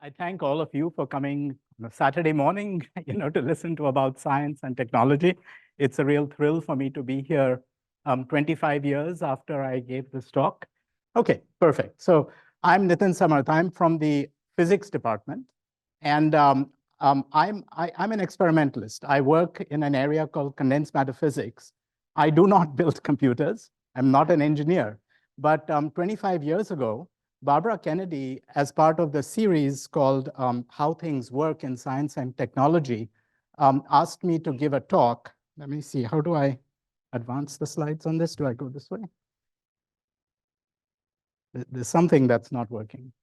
I thank all of you for coming on a Saturday morning, to listen to about science and technology. It's a real thrill for me to be here 25 years after I gave this talk. Okay, perfect. So I'm Nitin Samarth. I'm from the physics department, and I'm an experimentalist. I work in an area called condensed matter physics. I do not build computers. I'm not an engineer. But 25 years ago, Barbara Kennedy, as part of the series called How Things Work in Science and Technology, asked me to give a talk. Let me see, how do I advance the slides on this? Do I go this way? There's something that's not working.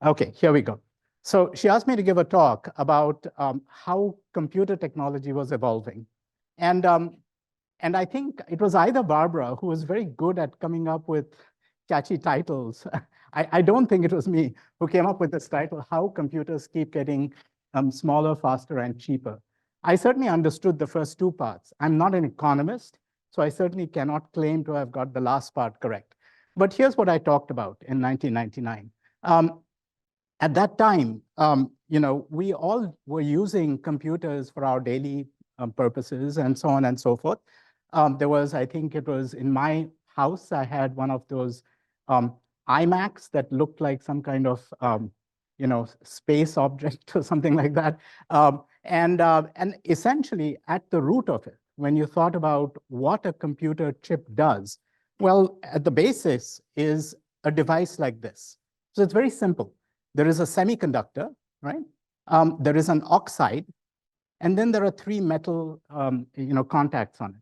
Okay, here we go. So she asked me to give a talk about how computer technology was evolving. And, and I think it was either Barbara, who was very good at coming up with catchy titles. I don't think it was me who came up with this title, How Computers Keep Getting Smaller, Faster, and Cheaper. I certainly understood the first two parts. I'm not an economist, so I certainly cannot claim to have got the last part correct. But here's what I talked about in 1999. At that time, we all were using computers for our daily purposes and so on and so forth. There was, I think it was in my house, I had one of those iMacs that looked like some kind of, space object or something like that. And essentially, at the root of it, when you thought about what a computer chip does, well, at the basis is a device like this. So it's very simple. There is a semiconductor, right? There is an oxide, and then there are three metal, contacts on it.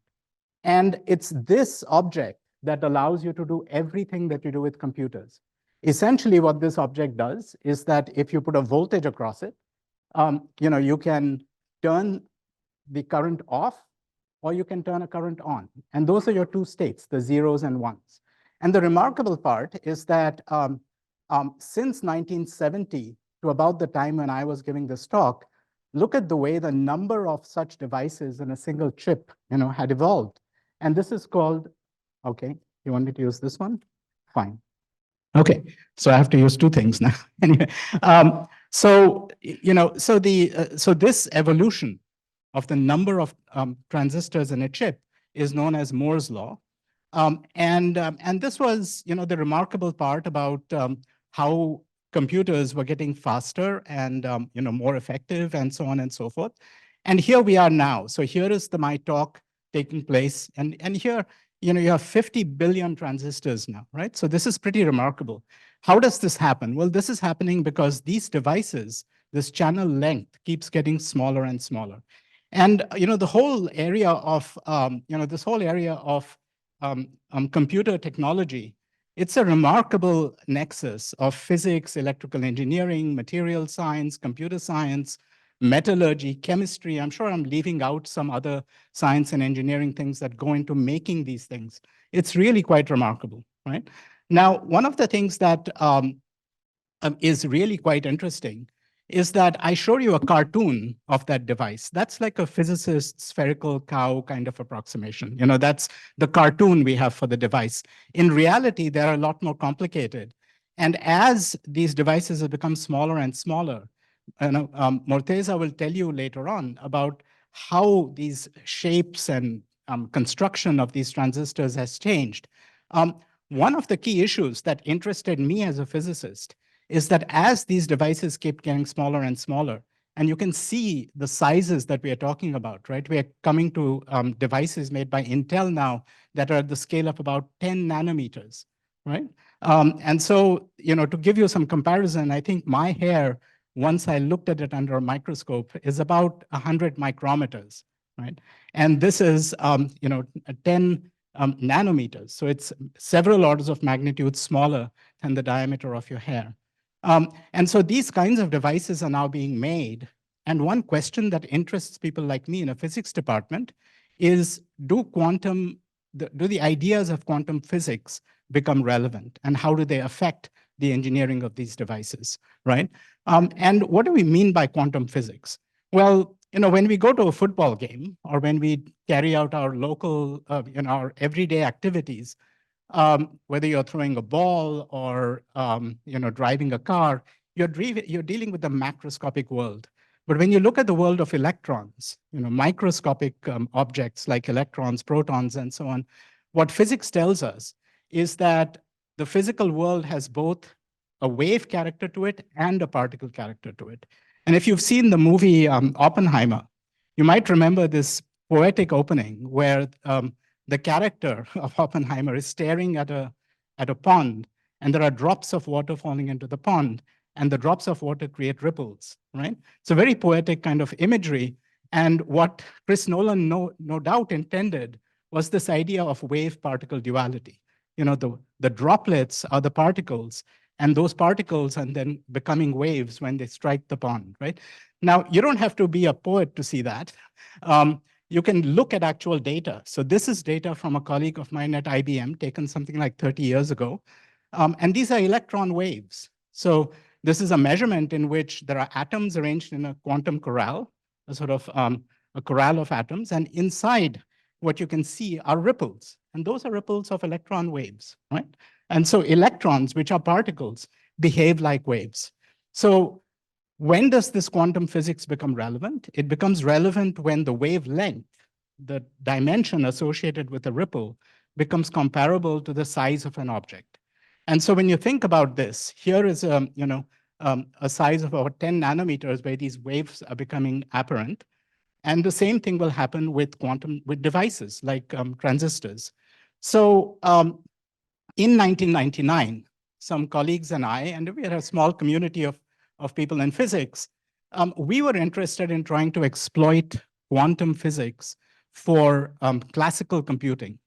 And it's this object that allows you to do everything that you do with computers. Essentially, what this object does is that if you put a voltage across it, you can turn the current off, or you can turn a current on. And those are your two states, the zeros and ones. And the remarkable part is that since 1970 to about the time when I was giving this talk, look at the way the number of such devices in a single chip, had evolved. And this is called, okay, you want me to use this one? Fine. Okay, so I have to use two things now. Anyway, so this evolution of the number of transistors in a chip is known as Moore's law. And this was, the remarkable part about how computers were getting faster and, more effective and so on and so forth. And here we are now. So here is my talk taking place. And here, you have 50 billion transistors now, right? So this is pretty remarkable. How does this happen? Well, this is happening because these devices, this channel length keeps getting smaller and smaller. And, the whole area of, this whole area of computer technology, it's a remarkable nexus of physics, electrical engineering, material science, computer science, metallurgy, chemistry. I'm sure I'm leaving out some other science and engineering things that go into making these things. It's really quite remarkable, right? Now, one of the things that is really quite interesting is that I showed you a cartoon of that device. That's like a physicist's spherical cow kind of approximation. That's the cartoon we have for the device. In reality, they're a lot more complicated. And as these devices have become smaller and smaller, Morteza will tell you later on about how these shapes and construction of these transistors has changed. One of the key issues that interested me as a physicist is that as these devices keep getting smaller and smaller, and you can see the sizes that we are talking about, right? We are coming to devices made by Intel now that are at the scale of about 10 nanometers, right? And so, to give you some comparison, I think my hair, once I looked at it under a microscope, is about 100 micrometers, right? And this is, 10 nanometers. So it's several orders of magnitude smaller than the diameter of your hair. And so these kinds of devices are now being made. And one question that interests people like me in a physics department is, do the ideas of quantum physics become relevant? And how do they affect the engineering of these devices, right? And what do we mean by quantum physics? Well, when we go to a football game or when we carry out our local, our everyday activities, whether you're throwing a ball or driving a car, you're dealing with the macroscopic world. But when you look at the world of electrons, microscopic objects like electrons, protons, and so on, what physics tells us is that the physical world has both a wave character to it and a particle character to it. And if you've seen the movie Oppenheimer, you might remember this poetic opening where the character of Oppenheimer is staring at a pond, and there are drops of water falling into the pond, and the drops of water create ripples, right? It's a very poetic kind of imagery. And what Chris Nolan no doubt intended was this idea of wave-particle duality. The droplets are the particles, and those particles and then becoming waves when they strike the pond, right? Now, you don't have to be a poet to see that. You can look at actual data. So this is data from a colleague of mine at IBM, taken something like 30 years ago. And these are electron waves. So this is a measurement in which there are atoms arranged in a quantum corral, a sort of a corral of atoms. And inside, what you can see are ripples. And those are ripples of electron waves, right? And so electrons, which are particles, behave like waves. So when does this quantum physics become relevant? It becomes relevant when the wavelength, the dimension associated with a ripple, becomes comparable to the size of an object. And so when you think about this, here is a size of about 10 nanometers where these waves are becoming apparent. And the same thing will happen with devices like transistors. So in 1999, some colleagues and I, and we had a small community of people in physics, we were interested in trying to exploit quantum physics for classical computing.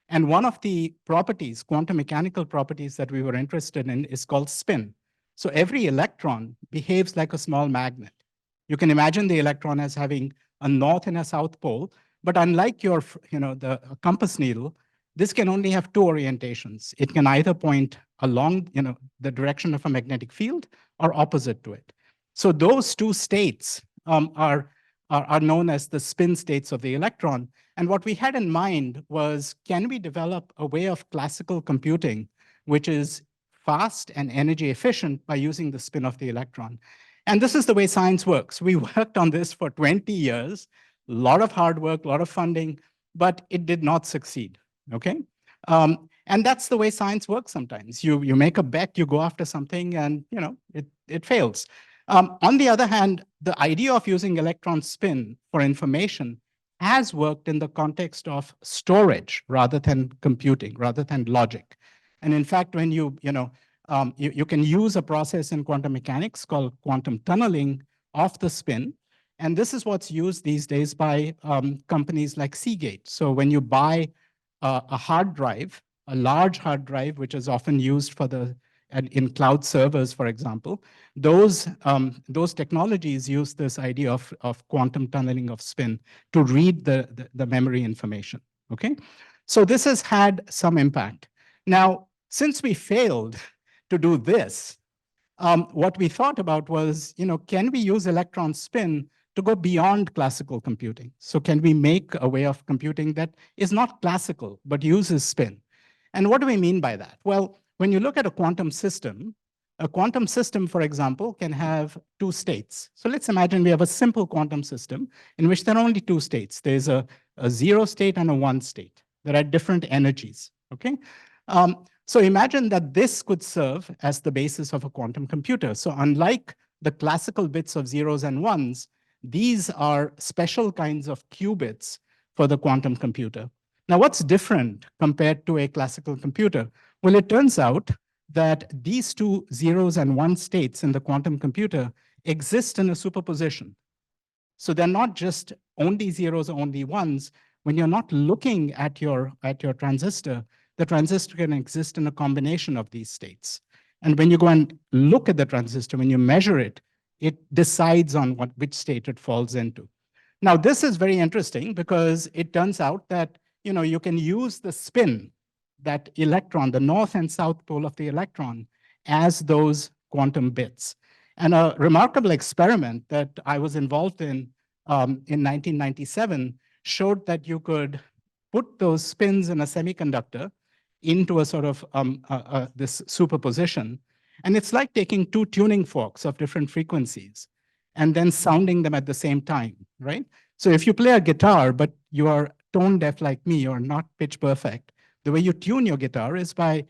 And one of the properties, quantum mechanical properties that we were interested in is called spin. So every electron behaves like a small magnet. You can imagine the electron as having a north and a south pole, but unlike the compass needle, this can only have two orientations. It can either point along, the direction of a magnetic field or opposite to it. So those two states are known as the spin states of the electron. And what we had in mind was, can we develop a way of classical computing which is fast and energy efficient by using the spin of the electron? And this is the way science works. We worked on this for 20 years, a lot of hard work, a lot of funding, but it did not succeed, okay? And that's the way science works sometimes. You make a bet, you go after something, and it fails. On the other hand, the idea of using electron spin for information has worked in the context of storage rather than computing, rather than logic. And in fact, when you can use a process in quantum mechanics called quantum tunneling of the spin. And this is what's used these days by companies like Seagate. So when you buy a hard drive, a large hard drive, which is often used for in cloud servers, for example, those technologies use this idea of quantum tunneling of spin to read the memory information, okay? So this has had some impact. Now, since we failed to do this, what we thought about was, can we use electron spin to go beyond classical computing? So can we make a way of computing that is not classical, but uses spin? And what do we mean by that? Well, when you look at a quantum system, for example, can have two states. So let's imagine we have a simple quantum system in which there are only two states. There's a 0 state and a 1 state. There are different energies, okay? So imagine that this could serve as the basis of a quantum computer. So unlike the classical bits of zeros and ones, these are special kinds of qubits for the quantum computer. Now, what's different compared to a classical computer? Well, it turns out that these two zeros and one states in the quantum computer exist in a superposition. So they're not just only zeros or only ones. When you're not looking at your transistor, the transistor can exist in a combination of these states. And when you go and look at the transistor, when you measure it, it decides on which state it falls into. Now, this is very interesting because it turns out that you can use the spin, that electron, the north and south pole of the electron, as those quantum bits. And a remarkable experiment that I was involved in 1997 showed that you could put those spins in a semiconductor into a sort of this superposition. And it's like taking two tuning forks of different frequencies and then sounding them at the same time, right? So if you play a guitar, but you are tone deaf like me or not pitch perfect, the way you tune your guitar is by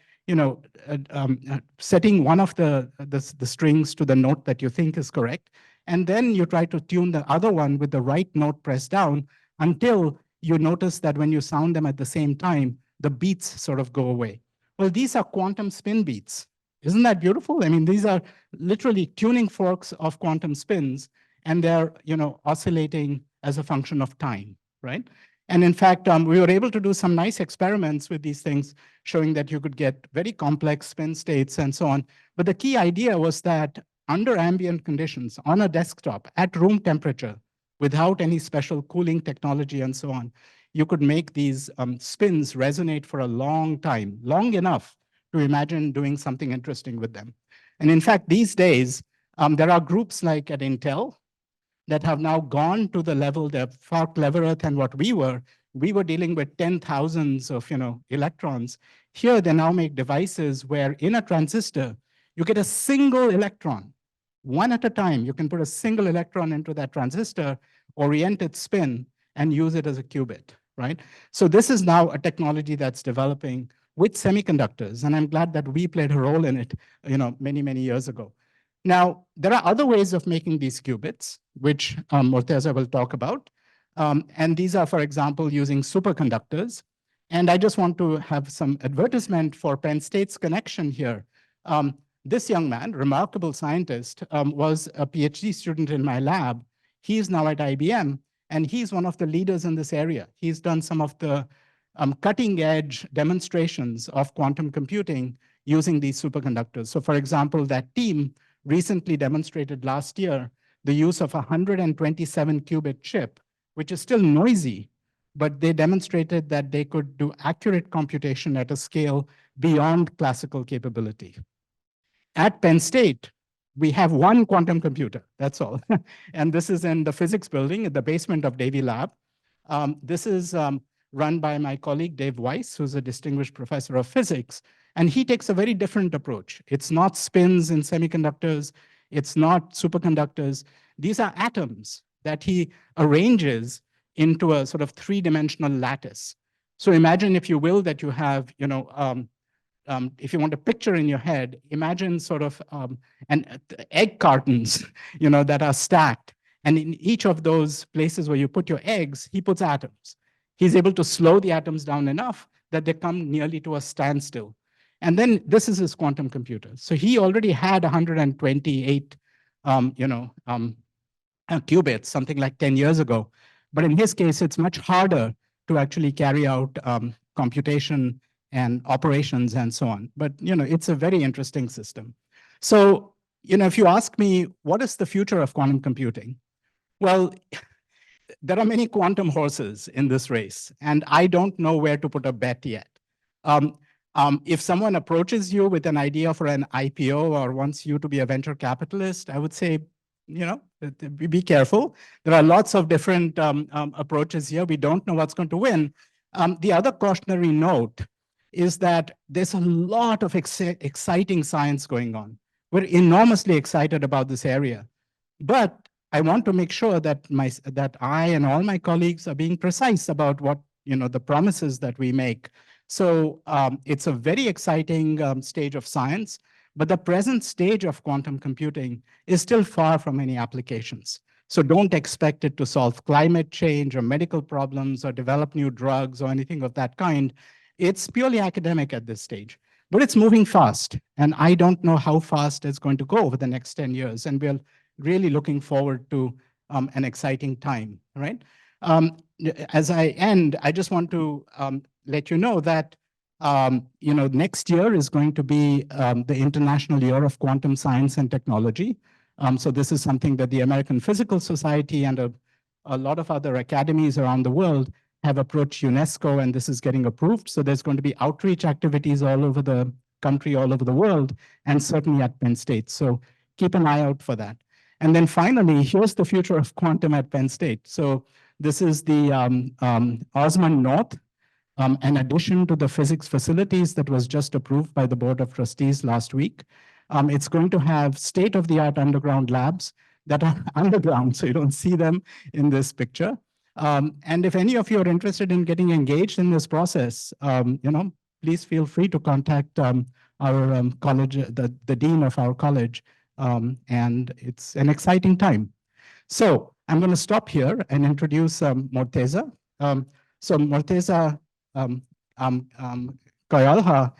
setting one of the strings to the note that you think is correct, and then you try to tune the other one with the right note pressed down until you notice that when you sound them at the same time, the beats sort of go away. Well, these are quantum spin beats. Isn't that beautiful? I mean, these are literally tuning forks of quantum spins, and they're oscillating as a function of time, right? And in fact, we were able to do some nice experiments with these things, showing that you could get very complex spin states and so on. But the key idea was that under ambient conditions, on a desktop, at room temperature, without any special cooling technology and so on, you could make these spins resonate for a long time, long enough to imagine doing something interesting with them. And in fact, these days, there are groups like at Intel that have now gone to the level, they're far cleverer than what we were. We were dealing with 10,000s of electrons. Here, they now make devices where in a transistor, you get a single electron. One at a time, you can put a single electron into that transistor, orient its spin, and use it as a qubit, right? So this is now a technology that's developing with semiconductors, and I'm glad that we played a role in it, many, many years ago. Now, there are other ways of making these qubits, which Morteza will talk about. And these are, for example, using superconductors. And I just want to have some advertisement for Penn State's connection here. This young man, remarkable scientist, was a PhD student in my lab. He's now at IBM, and he's one of the leaders in this area. He's done some of the cutting edge demonstrations of quantum computing using these superconductors. So for example, that team recently demonstrated last year the use of a 127 qubit chip, which is still noisy, but they demonstrated that they could do accurate computation at a scale beyond classical capability. At Penn State, we have one quantum computer, that's all. And this is in the physics building in the basement of Davy Lab. This is run by my colleague, Dave Weiss, who's a distinguished professor of physics. And he takes a very different approach. It's not spins in semiconductors. It's not superconductors. These are atoms that he arranges into a sort of three-dimensional lattice. So imagine, if you will, that you have, if you want a picture in your head, imagine sort of egg cartons, that are stacked. And in each of those places where you put your eggs, he puts atoms. He's able to slow the atoms down enough that they come nearly to a standstill. And then this is his quantum computer. So he already had 128, qubits, something like 10 years ago. But in his case, it's much harder to actually carry out computation and operations and so on. But, it's a very interesting system. So, if you ask me, what is the future of quantum computing? Well, there are many quantum horses in this race, and I don't know where to put a bet yet. If someone approaches you with an idea for an IPO or wants you to be a venture capitalist, I would say, be careful. There are lots of different approaches here. We don't know what's going to win. The other cautionary note is that there's a lot of exciting science going on. We're enormously excited about this area. But I want to make sure that I and all my colleagues are being precise about what, the promises that we make. So it's a very exciting stage of science, but the present stage of quantum computing is still far from any applications. So don't expect it to solve climate change or medical problems or develop new drugs or anything of that kind. It's purely academic at this stage, but it's moving fast. And I don't know how fast it's going to go over the next 10 years. And we're really looking forward to an exciting time, right? As I end, I just want to let you know that next year is going to be the International Year of Quantum Science and Technology. So this is something that the American Physical Society and a lot of other academies around the world have approached UNESCO, and this is getting approved. So there's going to be outreach activities all over the country, all over the world, and certainly at Penn State. So keep an eye out for that. And then finally, here's the future of quantum at Penn State. So this is the Osmond North, an addition to the physics facilities that was just approved by the Board of Trustees last week. It's going to have state-of-the-art underground labs that are underground, so you don't see them in this picture. And if any of you are interested in getting engaged in this process, please feel free to contact our college, the dean of our college, and it's an exciting time. So I'm going to stop here and introduce Morteza. So Morteza Kayyalha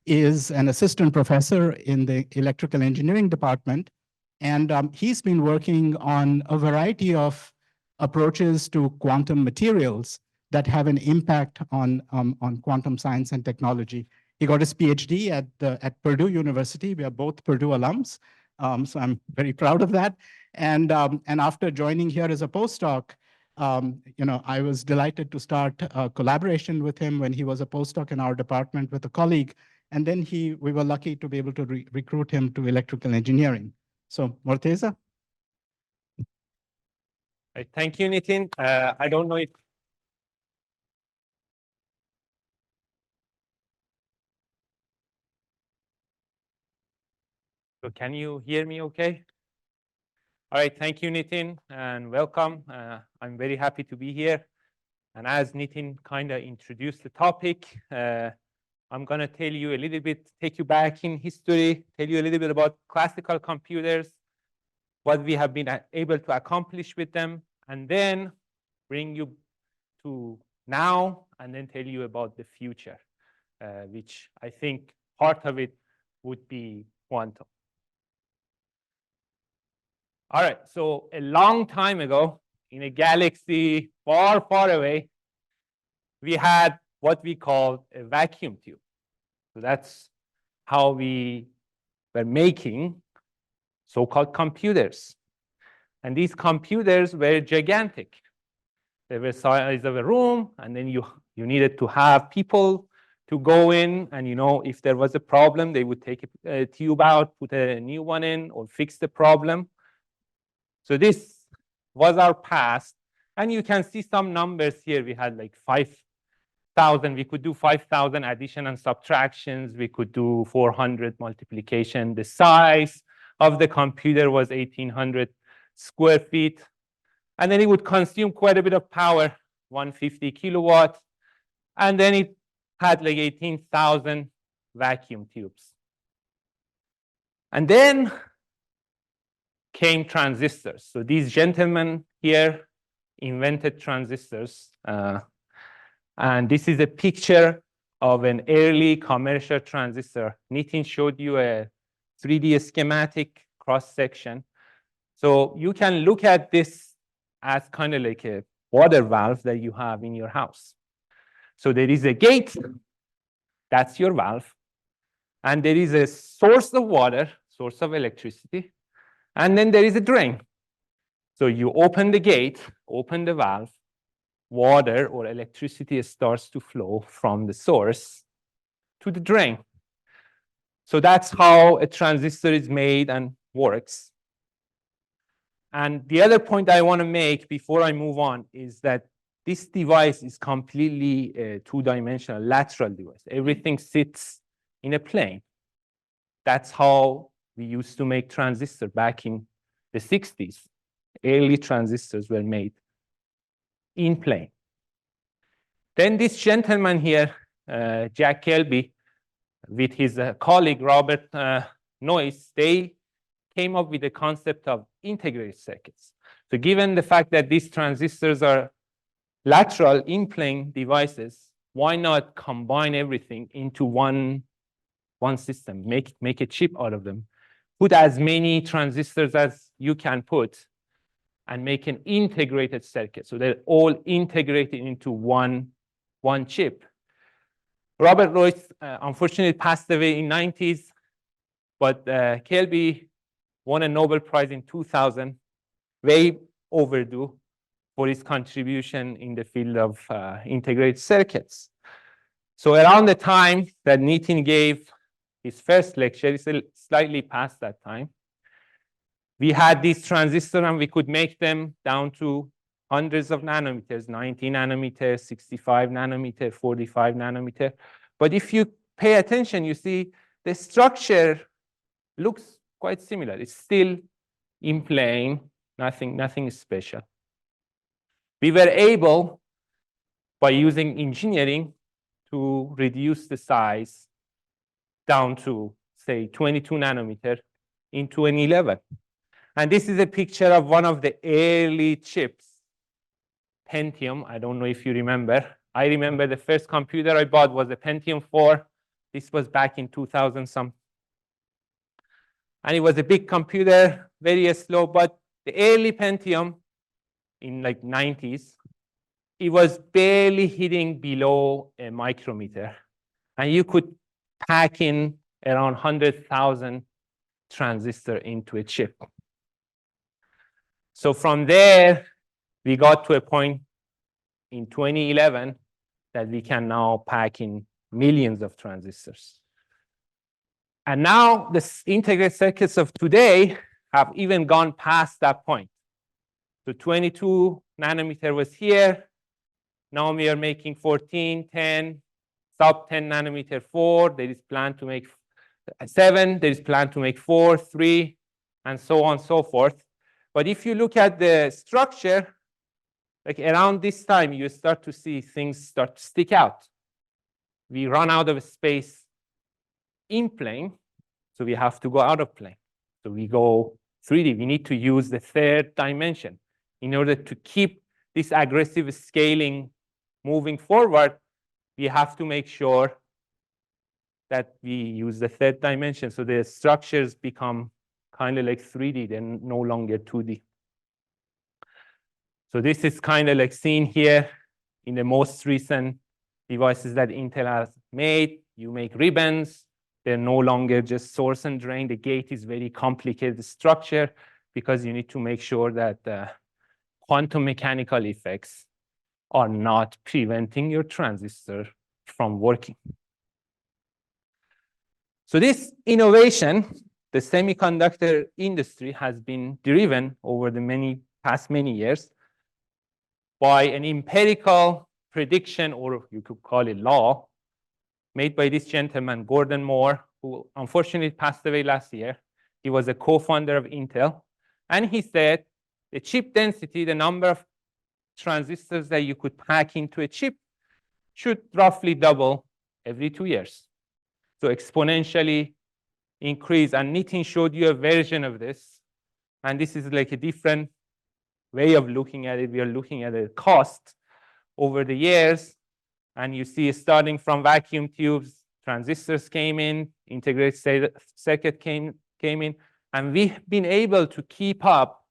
is an assistant professor in the electrical engineering department, and he's been working on a variety of approaches to quantum materials that have an impact on quantum science and technology. He got his PhD at Purdue University. We are both Purdue alums, so I'm very proud of that. And after joining here as a postdoc, I was delighted to start a collaboration with him when he was a postdoc in our department with a colleague. And then we were lucky to be able to recruit him to electrical engineering. So Morteza? Thank you, Nitin. I don't know if so. Can you hear me okay? All right, thank you, Nitin, and welcome. I'm very happy to be here. And as Nitin kind of introduced the topic, I'm going to tell you a little bit, take you back in history, tell you a little bit about classical computers, what we have been able to accomplish with them, and then bring you to now, and then tell you about the future, which I think part of it would be quantum. All right, so a long time ago, in a galaxy far, far away, we had what we call a vacuum tube. So that's how we were making so-called computers. And these computers were gigantic. They were the size of a room, and then you needed to have people to go in, and if there was a problem, they would take a tube out, put a new one in, or fix the problem. So this was our past. And you can see some numbers here. We had like 5,000. We could do 5,000 addition and subtractions. We could do 400 multiplication. The size of the computer was 1,800 square feet. And then it would consume quite a bit of power, 150 kilowatts. And then it had like 18,000 vacuum tubes. And then came transistors. So these gentlemen here invented transistors. And this is a picture of an early commercial transistor. Nitin showed you a 3D schematic cross-section. So you can look at this as kind of like a water valve that you have in your house. So there is a gate, that's your valve. And there is a source of water, source of electricity. And then there is a drain. So you open the gate, open the valve, water or electricity starts to flow from the source to the drain. So that's how a transistor is made and works. And the other point I want to make before I move on is that this device is completely a two-dimensional lateral device. Everything sits in a plane. That's how we used to make transistors back in the 60s. Early transistors were made in plane. Then this gentleman here, Jack Kelby, with his colleague Robert Noyce, they came up with the concept of integrated circuits. So given the fact that these transistors are lateral in-plane devices, why not combine everything into one system, make a chip out of them, put as many transistors as you can put, and make an integrated circuit. So they're all integrated into one chip. Robert Noyce unfortunately passed away in the 90s, but Kelby won a Nobel Prize in 2000, way overdue for his contribution in the field of integrated circuits. So around the time that Nitin gave his first lecture, it's slightly past that time, we had these transistors and we could make them down to hundreds of nanometers, 90 nanometers, 65 nanometer, 45 nanometer. But if you pay attention, you see the structure looks quite similar. It's still in plane, nothing special. We were able, by using engineering, to reduce the size down to, say, 22 nanometer into an 11. And this is a picture of one of the early chips, Pentium. I don't know if you remember. I remember the first computer I bought was a Pentium 4. This was back in 2000 some. And it was a big computer, very slow, but the early Pentium in like 90s, it was barely hitting below a micrometer. And you could pack in around 100,000 transistors into a chip. So from there, we got to a point in 2011 that we can now pack in millions of transistors. And now the integrated circuits of today have even gone past that point. So 22 nanometer was here. Now we are making 14, 10, sub 10 nanometer 4. There is plan to make 7. There is plan to make 4, 3, and so on and so forth. But if you look at the structure, like around this time, you start to see things start to stick out. We run out of space in plane, so we have to go out of plane. So we go 3D. We need to use the third dimension in order to keep this aggressive scaling moving forward. We have to make sure that we use the third dimension, so the structures become kind of like 3D, they're no longer 2D. So this is kind of like seen here in the most recent devices that Intel has made. You make ribbons. They're no longer just source and drain. The gate is very complicated structure because you need to make sure that quantum mechanical effects are not preventing your transistor from working. So this innovation, the semiconductor industry has been driven over the past many years by an empirical prediction, or you could call it law, made by this gentleman, Gordon Moore, who unfortunately passed away last year. He was a co-founder of Intel. And he said the chip density, the number of transistors that you could pack into a chip, should roughly double every 2 years. So exponentially increase. And Nitin showed you a version of this. And this is like a different way of looking at it. We are looking at the cost over the years. And you see, starting from vacuum tubes, transistors came in, integrated circuit came in. And we've been able to keep up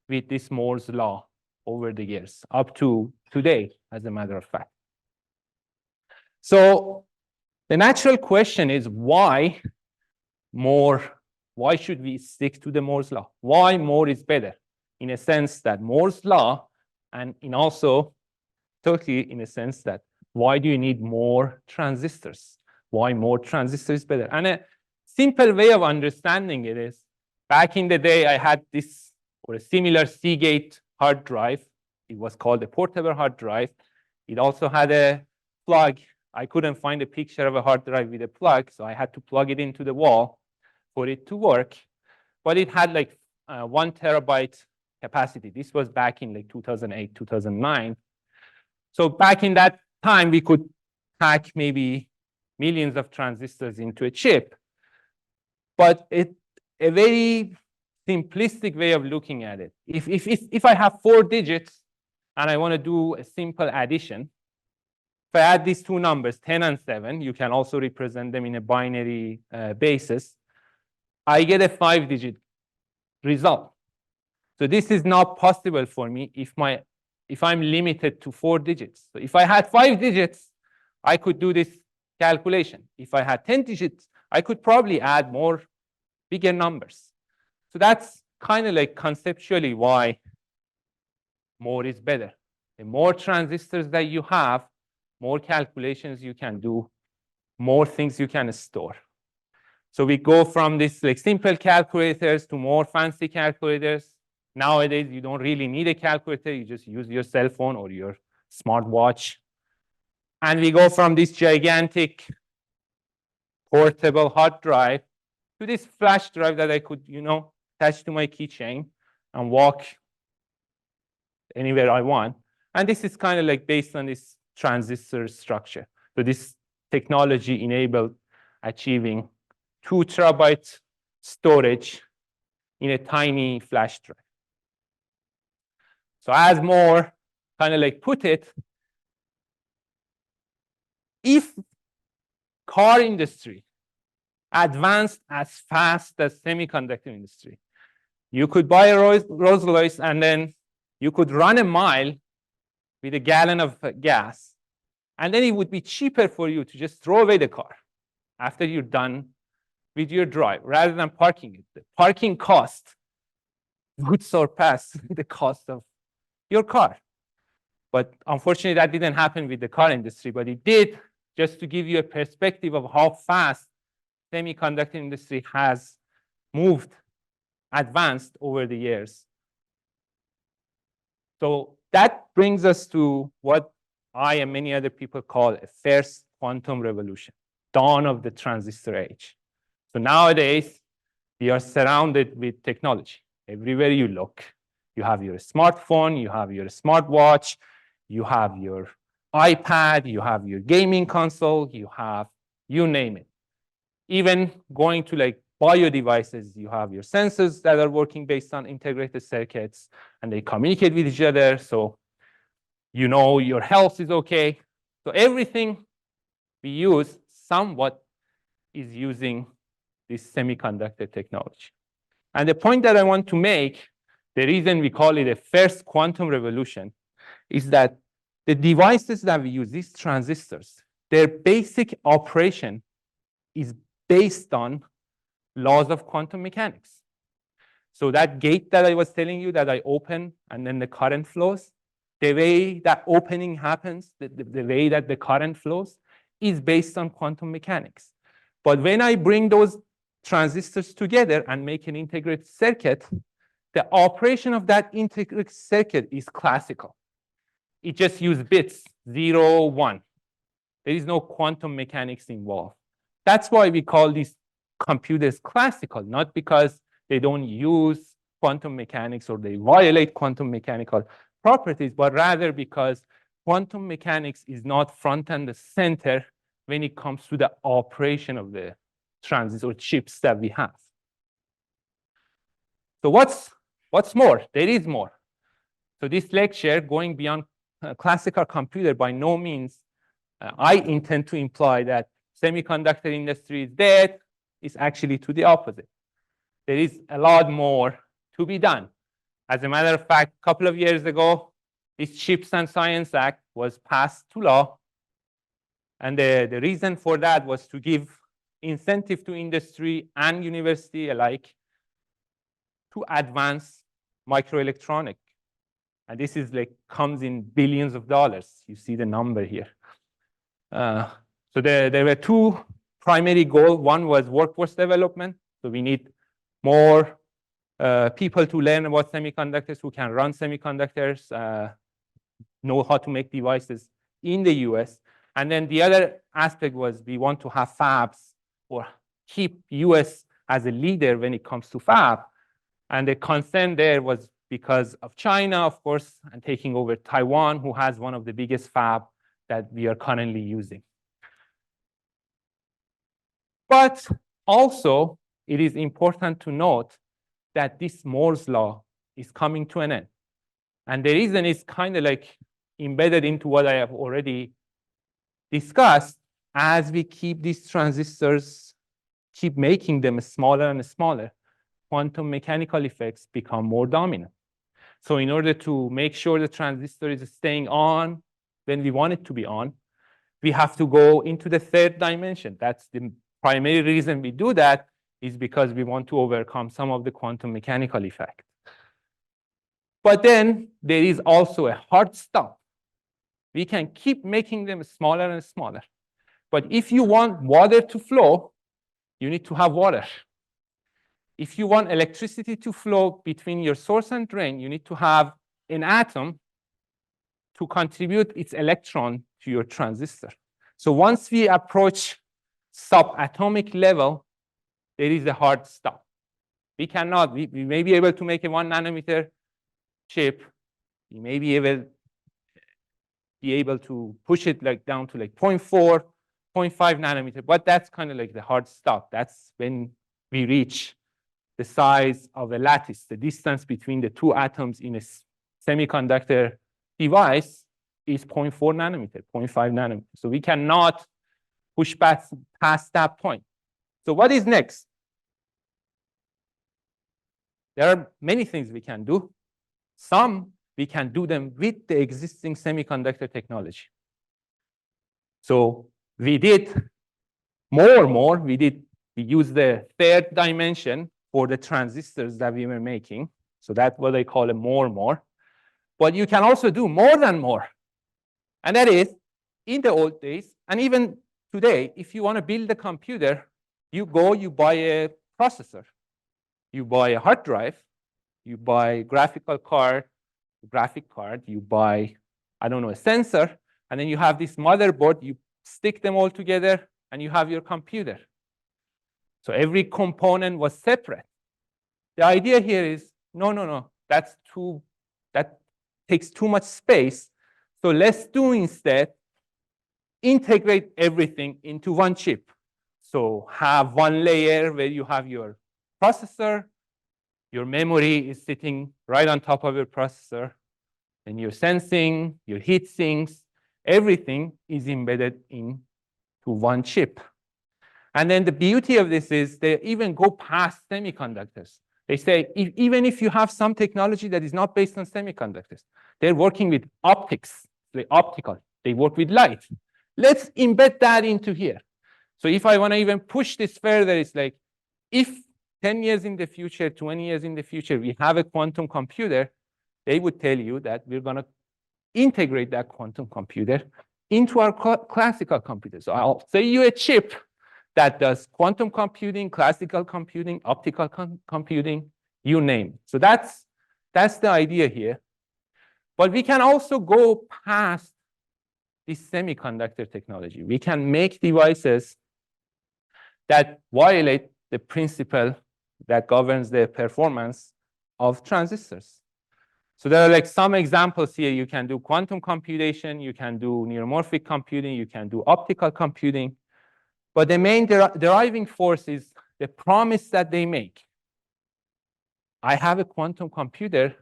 with this Moore's law over the years, up to today, as a matter of fact. So the natural question is, why Moore? Why should we stick to the Moore's law? Why Moore is better? In a sense that Moore's law, and in also totally in a sense that why do you need more transistors? Why more transistors is better? And a simple way of understanding it is, back in the day, I had this or a similar Seagate hard drive. It was called a portable hard drive. It also had a plug. I couldn't find a picture of a hard drive with a plug, so I had to plug it into the wall for it to work. But it had like 1 terabyte capacity. This was back in like 2008, 2009. So back in that time, we could pack maybe millions of transistors into a chip. But a very simplistic way of looking at it. If I have 4 digits and I want to do a simple addition, if I add these two numbers, 10 and 7, you can also represent them in a binary basis, I get a 5-digit result. So this is not possible for me if I'm limited to 4 digits. So if I had 5 digits, I could do this calculation. If I had 10 digits, I could probably add more bigger numbers. So that's kind of like conceptually why more is better. The more transistors that you have, more calculations you can do, more things you can store. So we go from this like simple calculators to more fancy calculators. Nowadays, you don't really need a calculator. You just use your cell phone or your smartwatch. And we go from this gigantic portable hard drive to this flash drive that I could, attach to my keychain and walk anywhere I want. And this is kind of like based on this transistor structure. So this technology enabled achieving 2 terabyte storage in a tiny flash drive. So as Moore kind of like put it, if car industry advanced as fast as semiconductor industry, you could buy a Rolls-Royce and then you could run a mile with a gallon of gas, and then it would be cheaper for you to just throw away the car after you're done with your drive rather than parking it. The parking cost would surpass the cost of your car. But unfortunately, that didn't happen with the car industry, but it did, just to give you a perspective of how fast semiconductor industry has moved, advanced over the years. So that brings us to what I and many other people call a first quantum revolution, dawn of the transistor age. So nowadays, we are surrounded with technology. Everywhere you look, you have your smartphone, you have your smartwatch, you have your iPad, you have your gaming console, you have, you name it. Even going to like bio devices, you have your sensors that are working based on integrated circuits, and they communicate with each other, so you know your health is okay. So everything we use somewhat is using this semiconductor technology. And the point that I want to make, the reason we call it a first quantum revolution, is that the devices that we use, these transistors, their basic operation is based on laws of quantum mechanics. So that gate that I was telling you that I open and then the current flows, the way that opening happens, the way that the current flows is based on quantum mechanics. But when I bring those transistors together and make an integrated circuit, the operation of that integrated circuit is classical. It just uses bits, 0, 1. There is no quantum mechanics involved. That's why we call these computers classical, not because they don't use quantum mechanics or they violate quantum mechanical properties, but rather because quantum mechanics is not front and center when it comes to the operation of the transistors or chips that we have. So what's more? There is more. So this lecture, going beyond classical computer, by no means I intend to imply that semiconductor industry is dead. It's actually to the opposite. There is a lot more to be done. As a matter of fact, a couple of years ago, this Chips and Science Act was passed to law. And the reason for that was to give incentive to industry and university alike to advance microelectronics. And this is like comes in billions of dollars. You see the number here. So there were 2 primary goals. One was workforce development. So we need more people to learn about semiconductors, who can run semiconductors, know how to make devices in the US. And then the other aspect was we want to have fabs or keep US as a leader when it comes to fab. And the concern there was because of China, of course, and taking over Taiwan, who has one of the biggest fab that we are currently using. But also, it is important to note that this Moore's law is coming to an end. And the reason is kind of like embedded into what I have already discussed. As we keep these transistors, keep making them smaller and smaller, quantum mechanical effects become more dominant. So in order to make sure the transistor is staying on when we want it to be on, we have to go into the 3rd dimension. That's the primary reason we do that, is because we want to overcome some of the quantum mechanical effect. But then there is also a hard stop. We can keep making them smaller and smaller. But if you want water to flow, you need to have water. If you want electricity to flow between your source and drain, you need to have an atom to contribute its electron to your transistor. So once we approach subatomic level, there is a hard stop. We cannot, we may be able to make a 1 nanometer chip. We may be able to push it like down to like 0.4, 0.5 nanometer, but that's kind of like the hard stop. That's when we reach the size of a lattice. The distance between the two atoms in a semiconductor device is 0.4 nanometer, 0.5 nanometer. So we cannot push past that point. So what is next? There are many things we can do. Some we can do them with the existing semiconductor technology. So we did more. We used the third dimension for the transistors that we were making. So that's what they call a more. But you can also do more than more. And that is, in the old days, and even today, if you want to build a computer, you buy a processor. You buy a hard drive. You buy a graphic card, you buy, I don't know, a sensor, and then you have this motherboard, you stick them all together, and you have your computer. So every component was separate. The idea here is, no, that takes too much space. So let's do instead, integrate everything into one chip. So have one layer where you have your processor, your memory is sitting right on top of your processor, and your sensing, your heat sinks, everything is embedded into one chip. And then the beauty of this is they even go past semiconductors. They say, even if you have some technology that is not based on semiconductors, they're working with optics, like optical, they work with light. Let's embed that into here. So if I want to even push this further, it's like, if 10 years in the future, 20 years in the future, we have a quantum computer, they would tell you that we're going to integrate that quantum computer into our classical computer. So I'll say you a chip that does quantum computing, classical computing, optical computing, you name it. So that's the idea here. But we can also go past this semiconductor technology. We can make devices that violate the principle that governs the performance of transistors. So there are like some examples here. You can do quantum computation, you can do neuromorphic computing, you can do optical computing. But the main driving force is the promise that they make. I have a quantum computer.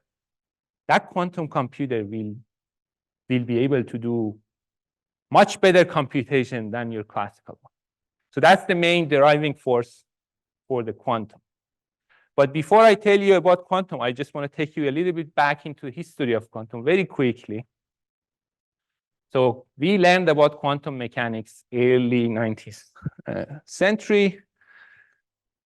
That quantum computer will be able to do much better computation than your classical one. So that's the main driving force for the quantum. But before I tell you about quantum, I just want to take you a little bit back into the history of quantum very quickly. So we learned about quantum mechanics early 19th century.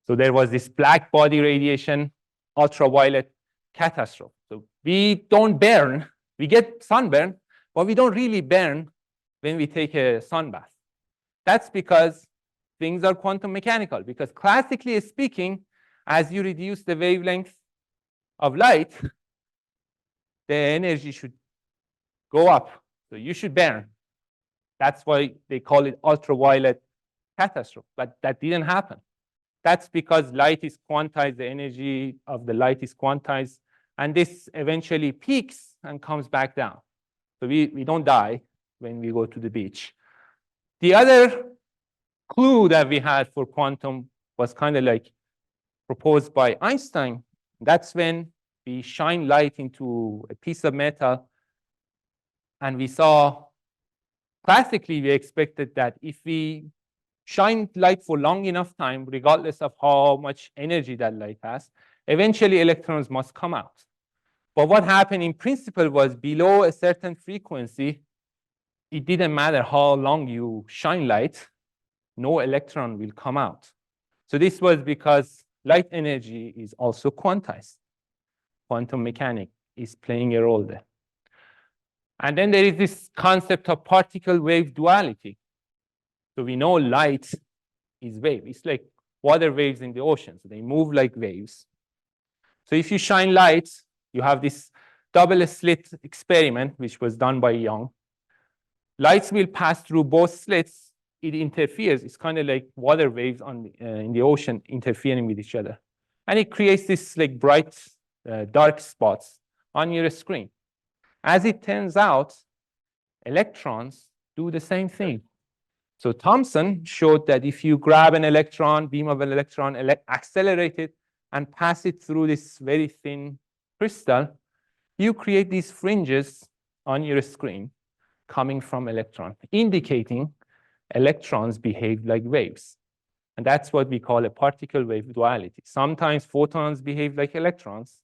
So there was this black body radiation, ultraviolet catastrophe. So we don't burn, we get sunburn, but we don't really burn when we take a sun bath. That's because things are quantum mechanical, because classically speaking, as you reduce the wavelength of light, the energy should go up. So you should burn. That's why they call it ultraviolet catastrophe. But that didn't happen. That's because light is quantized, the energy of the light is quantized, and this eventually peaks and comes back down. So we don't die when we go to the beach. The other clue that we had for quantum was kind of like proposed by Einstein. That's when we shine light into a piece of metal, and we saw, classically, we expected that if we shine light for long enough time, regardless of how much energy that light has, eventually electrons must come out. But what happened in principle was below a certain frequency, it didn't matter how long you shine light, no electron will come out. So this was because light energy is also quantized. Quantum mechanics is playing a role there. And then there is this concept of particle wave duality. So we know light is wave. It's like water waves in the ocean. So they move like waves. So if you shine light, you have this double slit experiment, which was done by Young. Lights will pass through both slits it interferes. It's kind of like water waves in the ocean interfering with each other. And it creates this like bright, dark spots on your screen. As it turns out, electrons do the same thing. So Thomson showed that if you grab an electron, beam of an electron, accelerate it, and pass it through this very thin crystal, you create these fringes on your screen coming from electron, indicating electrons behave like waves. And that's what we call a particle wave duality. Sometimes photons behave like electrons.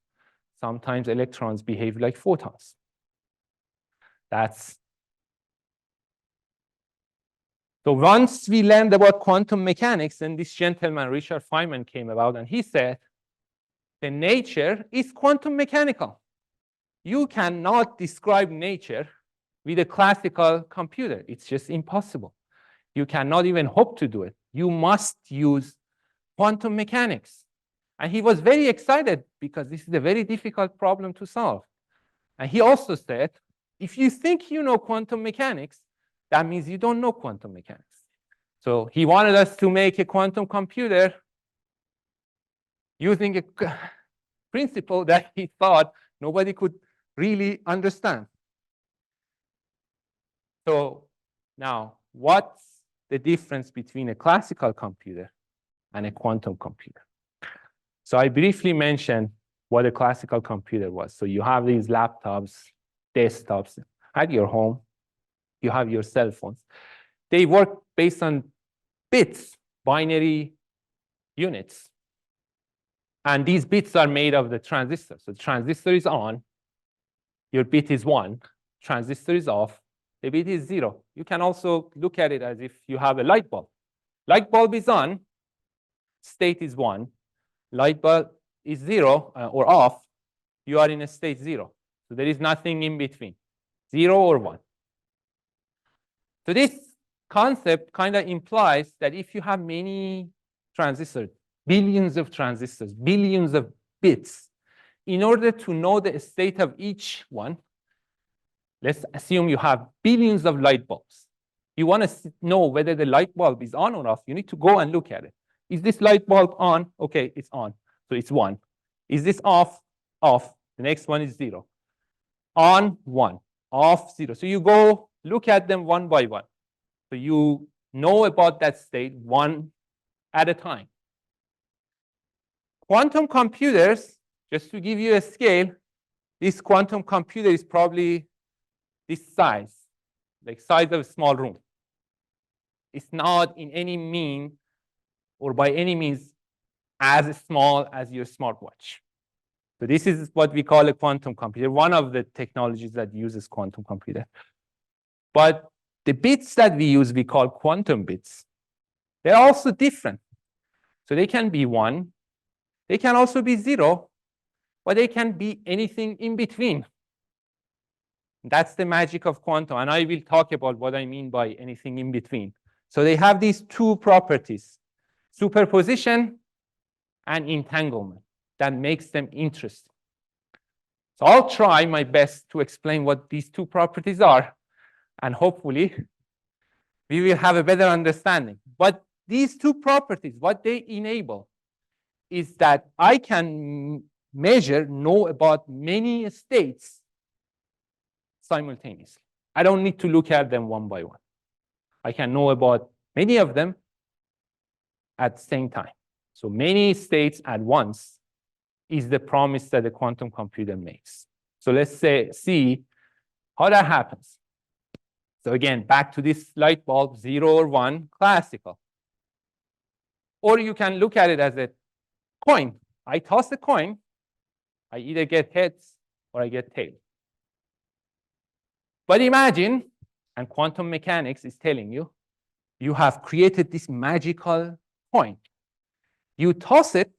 Sometimes electrons behave like photons. So once we learned about quantum mechanics, then this gentleman, Richard Feynman, came about, and he said, the nature is quantum mechanical. You cannot describe nature with a classical computer. It's just impossible. You cannot even hope to do it. You must use quantum mechanics. And he was very excited because this is a very difficult problem to solve. And he also said, if you think you know quantum mechanics, that means you don't know quantum mechanics. So he wanted us to make a quantum computer using a principle that he thought nobody could really understand. So now, what's the difference between a classical computer and a quantum computer? So I briefly mentioned what a classical computer was. So you have these laptops, desktops at your home. You have your cell phones. They work based on bits, binary units. And these bits are made of the transistor. So the transistor is on, your bit is 1, transistor is off, the bit is 0. You can also look at it as if you have a light bulb. Light bulb is on, state is 1. Light bulb is 0 or off, you are in a state 0. So there is nothing in between, 0 or 1. So this concept kind of implies that if you have many transistors, billions of transistors, billions of bits, in order to know the state of each one, let's assume you have billions of light bulbs. You want to know whether the light bulb is on or off, you need to go and look at it. Is this light bulb on? Okay, it's on, so it's 1. Is this off? Off. The next one is 0. On, 1. Off, 0. So you go look at them one by one. So you know about that state one at a time. Quantum computers, just to give you a scale, this quantum computer is probably this size, like size of a small room. It's not in any mean or by any means as small as your smartwatch. So this is what we call a quantum computer, one of the technologies that uses quantum computer. But the bits that we use, we call quantum bits. They're also different. So they can be 1, they can also be 0, but they can be anything in between. That's the magic of quantum, and I will talk about what I mean by anything in between. So they have these two properties, superposition and entanglement, that makes them interesting. So I'll try my best to explain what these two properties are, and hopefully we will have a better understanding. But these two properties, what they enable is that I can know about many states simultaneously. I don't need to look at them one by one. I can know about many of them at the same time. So many states at once is the promise that the quantum computer makes. So let's see how that happens. So again, back to this light bulb, 0 or 1, classical. Or you can look at it as a coin. I toss a coin, I either get heads or I get tails. But imagine, and quantum mechanics is telling you, you have created this magical coin. You toss it,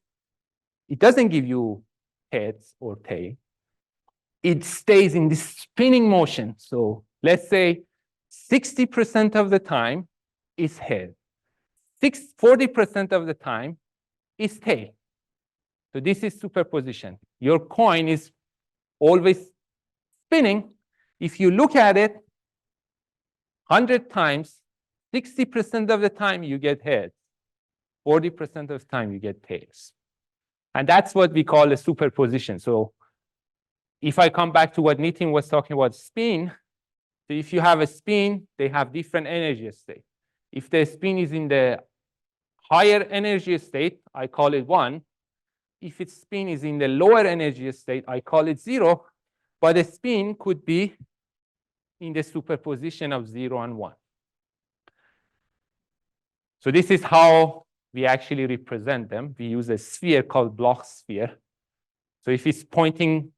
it doesn't give you heads or tail. It stays in this spinning motion. So let's say 60% of the time is head. 40% of the time is tail. So this is superposition. Your coin is always spinning. If you look at it 100 times, 60% of the time you get heads, 40% of the time you get tails. And that's what we call a superposition. So if I come back to what Nitin was talking about, spin, so if you have a spin, they have different energy state. If the spin is in the higher energy state, I call it 1. If its spin is in the lower energy state, I call it 0. But the spin could be in the superposition of 0 and 1. So this is how we actually represent them. We use a sphere called Bloch sphere. So if it's pointing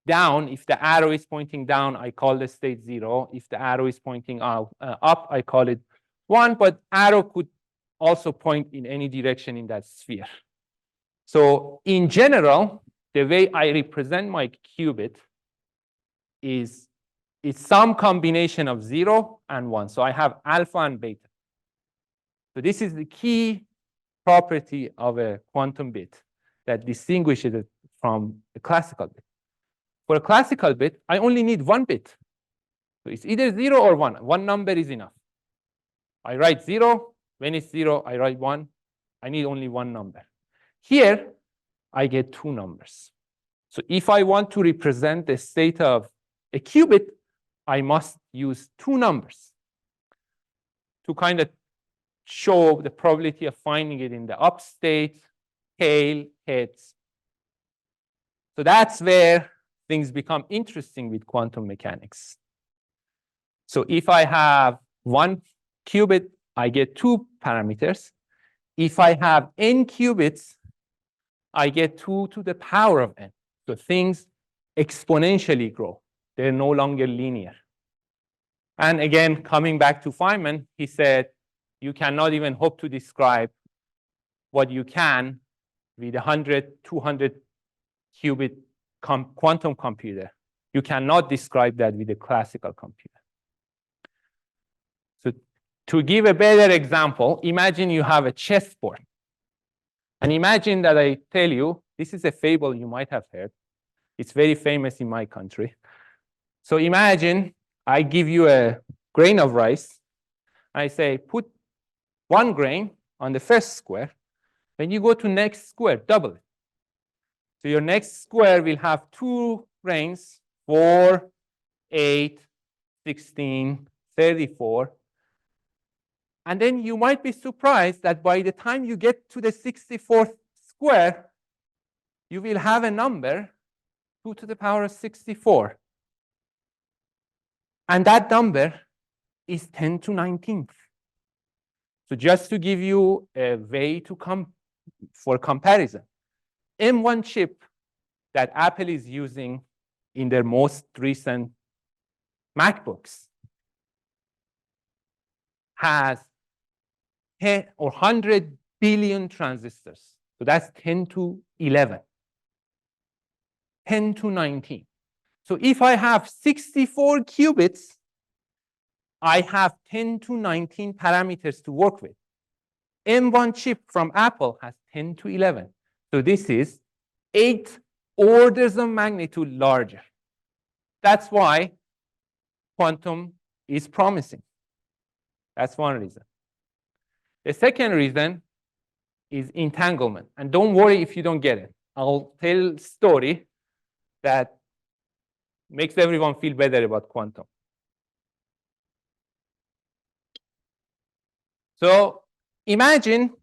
down, if the arrow is pointing down, I call the state 0. If the arrow is pointing up, I call it 1. But arrow could also point in any direction in that sphere. So in general, the way I represent my qubit is it's some combination of 0 and 1. So I have alpha and beta. So this is the key property of a quantum bit that distinguishes it from a classical bit. For a classical bit, I only need 1 bit. So it's either 0 or 1. One number is enough. I write 0. When it's 0, I write 1. I need only 1 number. Here, I get 2 numbers. So if I want to represent the state of a qubit, I must use 2 numbers to kind of show the probability of finding it in the up state, tail, heads. So that's where things become interesting with quantum mechanics. So if I have 1 qubit, I get 2 parameters. If I have n qubits, I get 2 to the power of n. So things exponentially grow. They're no longer linear. And again, coming back to Feynman, he said, you cannot even hope to describe what you can with 100, 200 qubit quantum computer. You cannot describe that with a classical computer. So to give a better example, imagine you have a chessboard. And imagine that I tell you, this is a fable you might have heard. It's very famous in my country. So imagine I give you a grain of rice. I say, put 1 grain on the first square. When you go to next square, double it. So your next square will have 2 grains, 4, 8, 16, 34. And then you might be surprised that by the time you get to the 64th square, you will have a number 2 to the power of 64. And that number is 10 to 19th. So just to give you a way to come for comparison, M1 chip that Apple is using in their most recent MacBooks has 10 or 100 billion transistors. So that's 10 to 11, 10 to 19. So if I have 64 qubits, I have 10 to 19 parameters to work with. M1 chip from Apple has 10 to 11. So this is 8 orders of magnitude larger. That's why quantum is promising. That's one reason. The second reason is entanglement. And don't worry if you don't get it. I'll tell a story that makes everyone feel better about quantum. So imagine,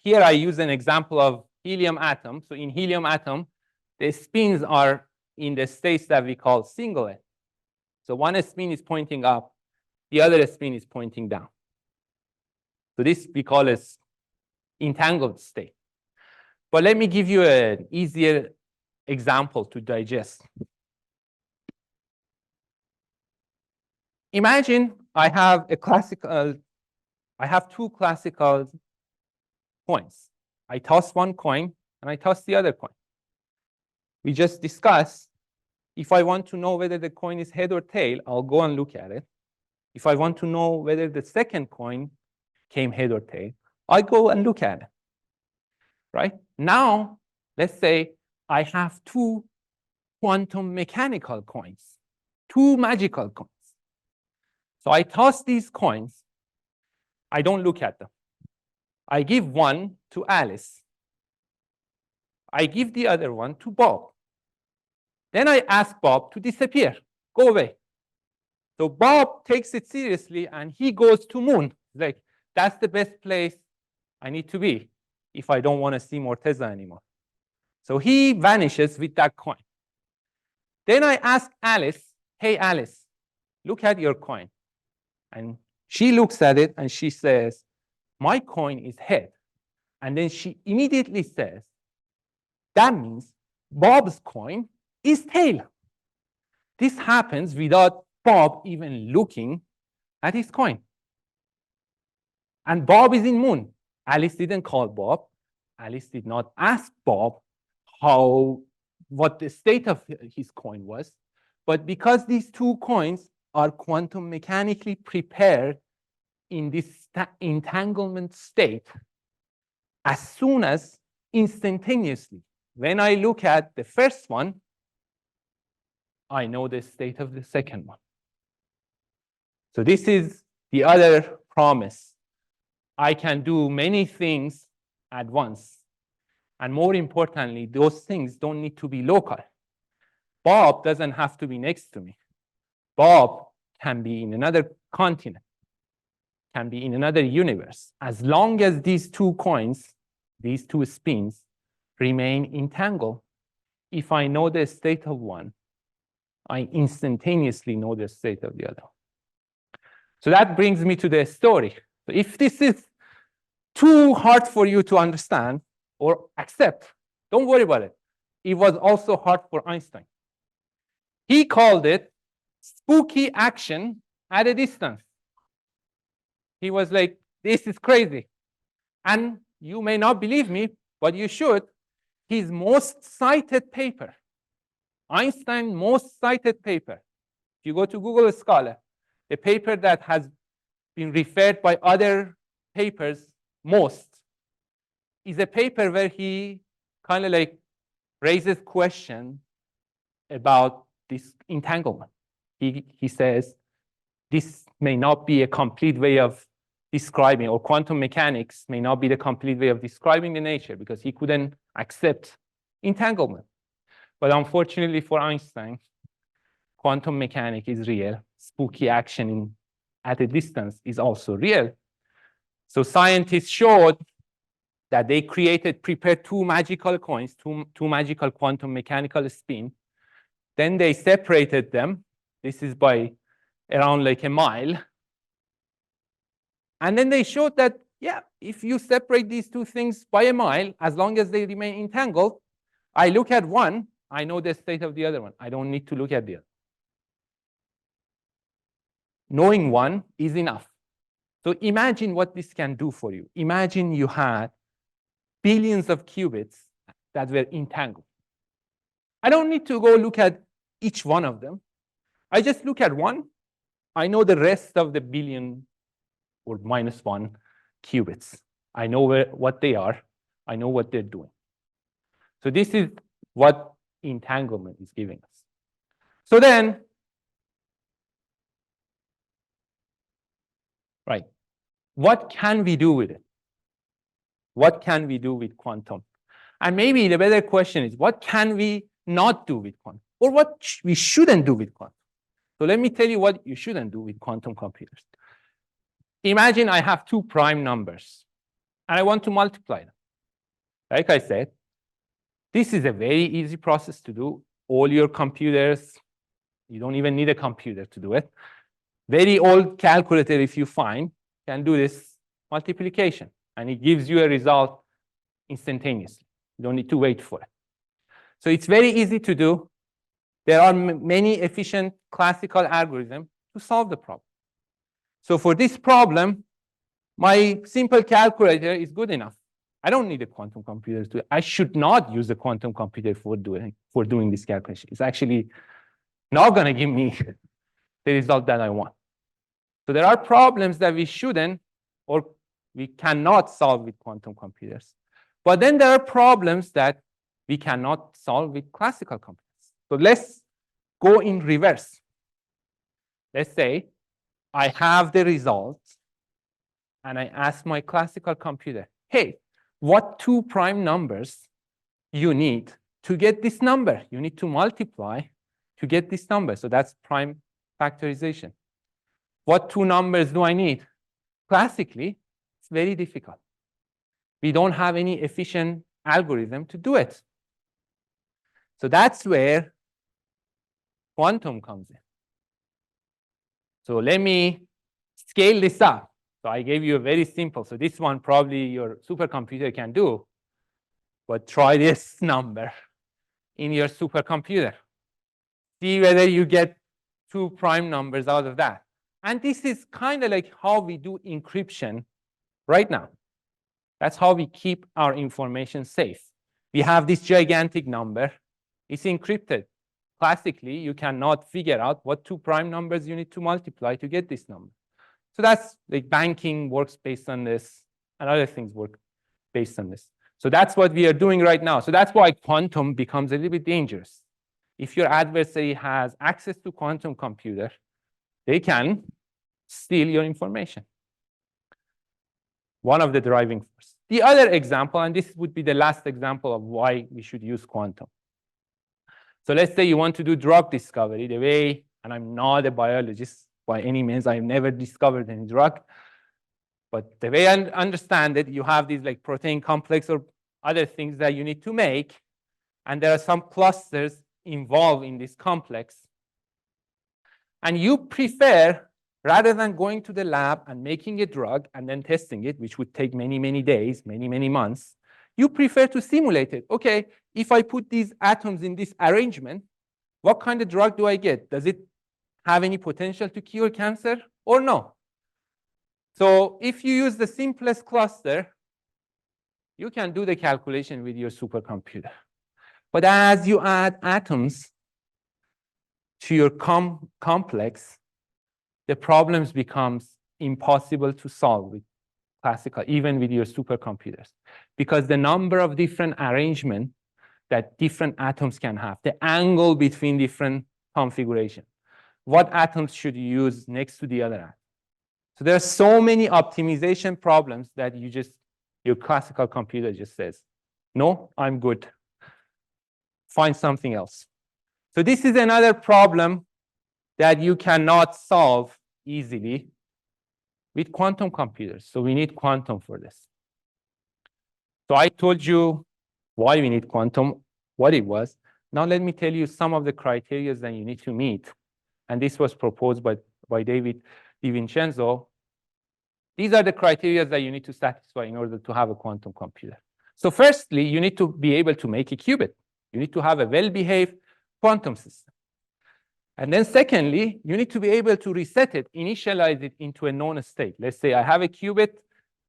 here I use an example of helium atom. So in helium atom, the spins are in the states that we call singlet. So one spin is pointing up, the other spin is pointing down. So this we call as entangled state. But let me give you an easier example to digest. Imagine I have two classical coins. I toss one coin and I toss the other coin. We just discussed, if I want to know whether the coin is head or tail, I'll go and look at it. If I want to know whether the second coin came head or tail, I go and look at it, right? Now, let's say I have 2 quantum mechanical coins, 2 magical coins. So I toss these coins. I don't look at them. I give one to Alice. I give the other one to Bob. Then I ask Bob to disappear, go away. So Bob takes it seriously and he goes to moon. Like, that's the best place I need to be if I don't want to see Morteza anymore. So he vanishes with that coin. Then I ask Alice, hey, Alice, look at your coin. And she looks at it and she says, my coin is head. And then she immediately says, that means Bob's coin is tail. This happens without Bob even looking at his coin. And Bob is in moon. Alice didn't call Bob. Alice did not ask Bob what the state of his coin was. But because these two coins are quantum mechanically prepared in this entanglement state, as soon as instantaneously, when I look at the first one, I know the state of the second one. So this is the other promise. I can do many things at once. And more importantly, those things don't need to be local. Bob doesn't have to be next to me. Bob can be in another continent, can be in another universe. As long as these two coins, these two spins, remain entangled, if I know the state of one, I instantaneously know the state of the other. So that brings me to the story. So if this is too hard for you to understand or accept, don't worry about it. It was also hard for Einstein. He called it spooky action at a distance. He was like, this is crazy. And you may not believe me, but you should. His most cited paper, Einstein's most cited paper, if you go to Google Scholar, the paper that has been referred by other papers most, is a paper where he kind of like raises question about this entanglement. He says, this may not be a complete way of describing, or quantum mechanics may not be the complete way of describing the nature, because he couldn't accept entanglement. But unfortunately for Einstein, quantum mechanics is real. Spooky action at a distance is also real. So scientists showed that they prepared two magical coins, two magical quantum mechanical spin. Then they separated them. This is by around like a mile. And then they showed that, yeah, if you separate these two things by a mile, as long as they remain entangled, I look at one, I know the state of the other one. I don't need to look at the other. Knowing one is enough. So imagine what this can do for you. Imagine you had billions of qubits that were entangled. I don't need to go look at each one of them. I just look at one. I know the rest of the billion or minus one qubits. I know what they are. I know what they're doing. So this is what entanglement is giving us. So then, right, what can we do with it? What can we do with quantum? And maybe the better question is, what can we not do with quantum? Or what we shouldn't do with quantum? So let me tell you what you shouldn't do with quantum computers. Imagine I have two prime numbers, and I want to multiply them. Like I said, this is a very easy process to do. All your computers, you don't even need a computer to do it. Very old calculator, if you find, can do this multiplication, and it gives you a result instantaneously. You don't need to wait for it. So it's very easy to do. There are many efficient classical algorithms to solve the problem. So for this problem, my simple calculator is good enough. I don't need a quantum computer to. I should not use a quantum computer for doing this calculation. It's actually not going to give me the result that I want. So there are problems that we shouldn't or we cannot solve with quantum computers. But then there are problems that we cannot solve with classical computers. So let's go in reverse. Let's say I have the result and I ask my classical computer, hey, what 2 prime numbers you need to get this number? You need to multiply to get this number. So that's prime factorization. What 2 numbers do I need? Classically, it's very difficult. We don't have any efficient algorithm to do it. So that's where quantum comes in. So let me scale this up. So I gave you a very simple. So this one probably your supercomputer can do. But try this number in your supercomputer. See whether you get 2 prime numbers out of that. And this is kind of like how we do encryption right now. That's how we keep our information safe. We have this gigantic number. It's encrypted. Classically, you cannot figure out what 2 prime numbers you need to multiply to get this number. So that's like banking works based on this, and other things work based on this. So that's what we are doing right now. So that's why quantum becomes a little bit dangerous. If your adversary has access to quantum computer, they can steal your information. One of the driving forces. The other example, and this would be the last example of why we should use quantum. So let's say you want to do drug discovery the way, and I'm not a biologist by any means, I've never discovered any drug. But the way I understand it, you have these like protein complex or other things that you need to make, and there are some clusters involved in this complex. And you prefer, rather than going to the lab and making a drug and then testing it, which would take many, many days, many, many months, you prefer to simulate it. Okay, if I put these atoms in this arrangement, what kind of drug do I get? Does it have any potential to cure cancer or no? So if you use the simplest cluster, you can do the calculation with your supercomputer. But as you add atoms to your complex, the problems becomes impossible to solve with classical, even with your supercomputers, because the number of different arrangements that different atoms can have, the angle between different configurations, what atoms should you use next to the other atom. So there are so many optimization problems that your classical computer just says, no, I'm good. Find something else. So this is another problem that you cannot solve easily with quantum computers. So we need quantum for this. So I told you why we need quantum, what it was. Now let me tell you some of the criteria that you need to meet. And this was proposed by David DiVincenzo. These are the criteria that you need to satisfy in order to have a quantum computer. So firstly, you need to be able to make a qubit. You need to have a well-behaved quantum system. And then secondly, you need to be able to reset it, initialize it into a known state. Let's say I have a qubit.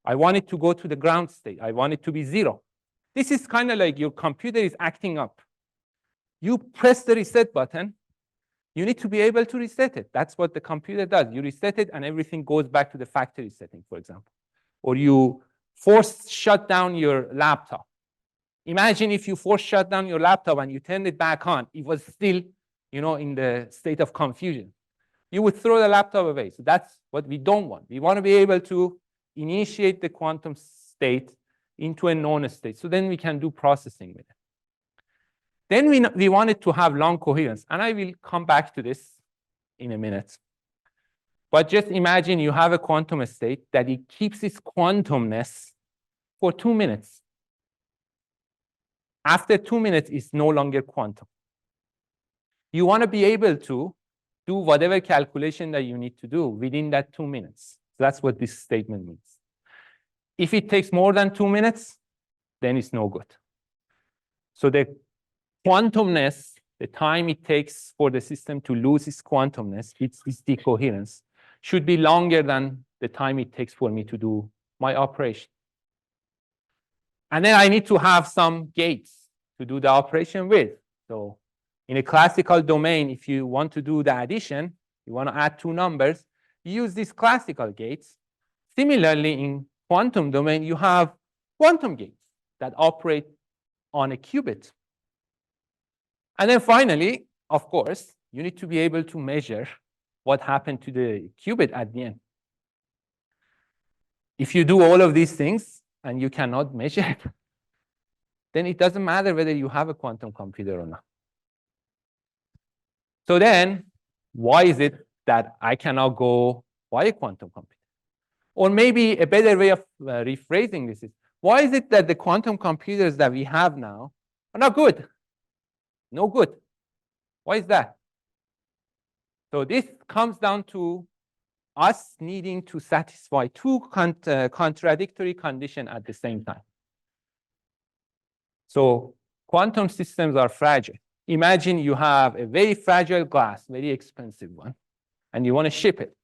I want it to go to the ground state. I want it to be 0. This is kind of like your computer is acting up. You press the reset button. You need to be able to reset it. That's what the computer does. You reset it, and everything goes back to the factory setting, for example. Or you force shut down your laptop. Imagine if you force shut down your laptop and you turned it back on. It was still, in the state of confusion. You would throw the laptop away. So that's what we don't want. We want to be able to initiate the quantum state into a known state. So then we can do processing with it. Then we wanted to have long coherence. And I will come back to this in a minute. But just imagine you have a quantum state that it keeps its quantumness for 2 minutes. After 2 minutes, it's no longer quantum. You want to be able to do whatever calculation that you need to do within that 2 minutes. So that's what this statement means. If it takes more than 2 minutes, then it's no good. So the quantumness, the time it takes for the system to lose its quantumness, its decoherence, should be longer than the time it takes for me to do my operation. And then I need to have some gates to do the operation with. So in a classical domain, if you want to do the addition, you want to add 2 numbers, you use these classical gates. Similarly, in quantum domain, you have quantum gates that operate on a qubit. And then finally, of course, you need to be able to measure what happened to the qubit at the end. If you do all of these things and you cannot measure it, then it doesn't matter whether you have a quantum computer or not. So then, why is it that I cannot go buy a quantum computer? Or maybe a better way of rephrasing this is, why is it that the quantum computers that we have now are not good? No good. Why is that? So this comes down to us needing to satisfy two contradictory conditions at the same time. So quantum systems are fragile. Imagine you have a very fragile glass, very expensive one, and you want to ship it.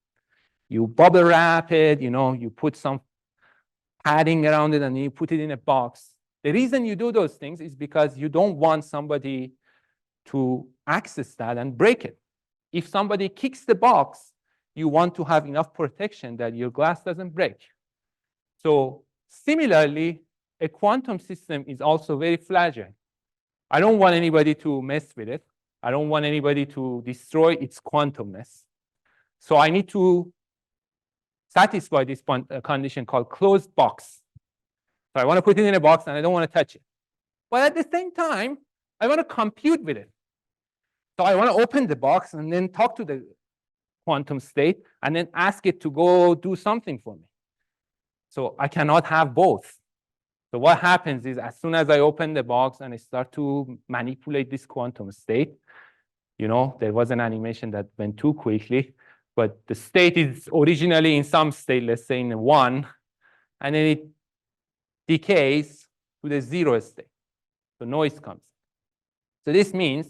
You bubble wrap it, you put some padding around it, and you put it in a box. The reason you do those things is because you don't want somebody to access that and break it. If somebody kicks the box, you want to have enough protection that your glass doesn't break. So similarly, a quantum system is also very fragile. I don't want anybody to mess with it. I don't want anybody to destroy its quantumness. So I need to satisfy this condition called closed box. So I want to put it in a box and I don't want to touch it. But at the same time, I want to compute with it. So I want to open the box and then talk to the quantum state and then ask it to go do something for me. So I cannot have both. So what happens is as soon as I open the box and I start to manipulate this quantum state, there was an animation that went too quickly, but the state is originally in some state, let's say in a 1, and then it decays to the 0 state. So noise comes. So this means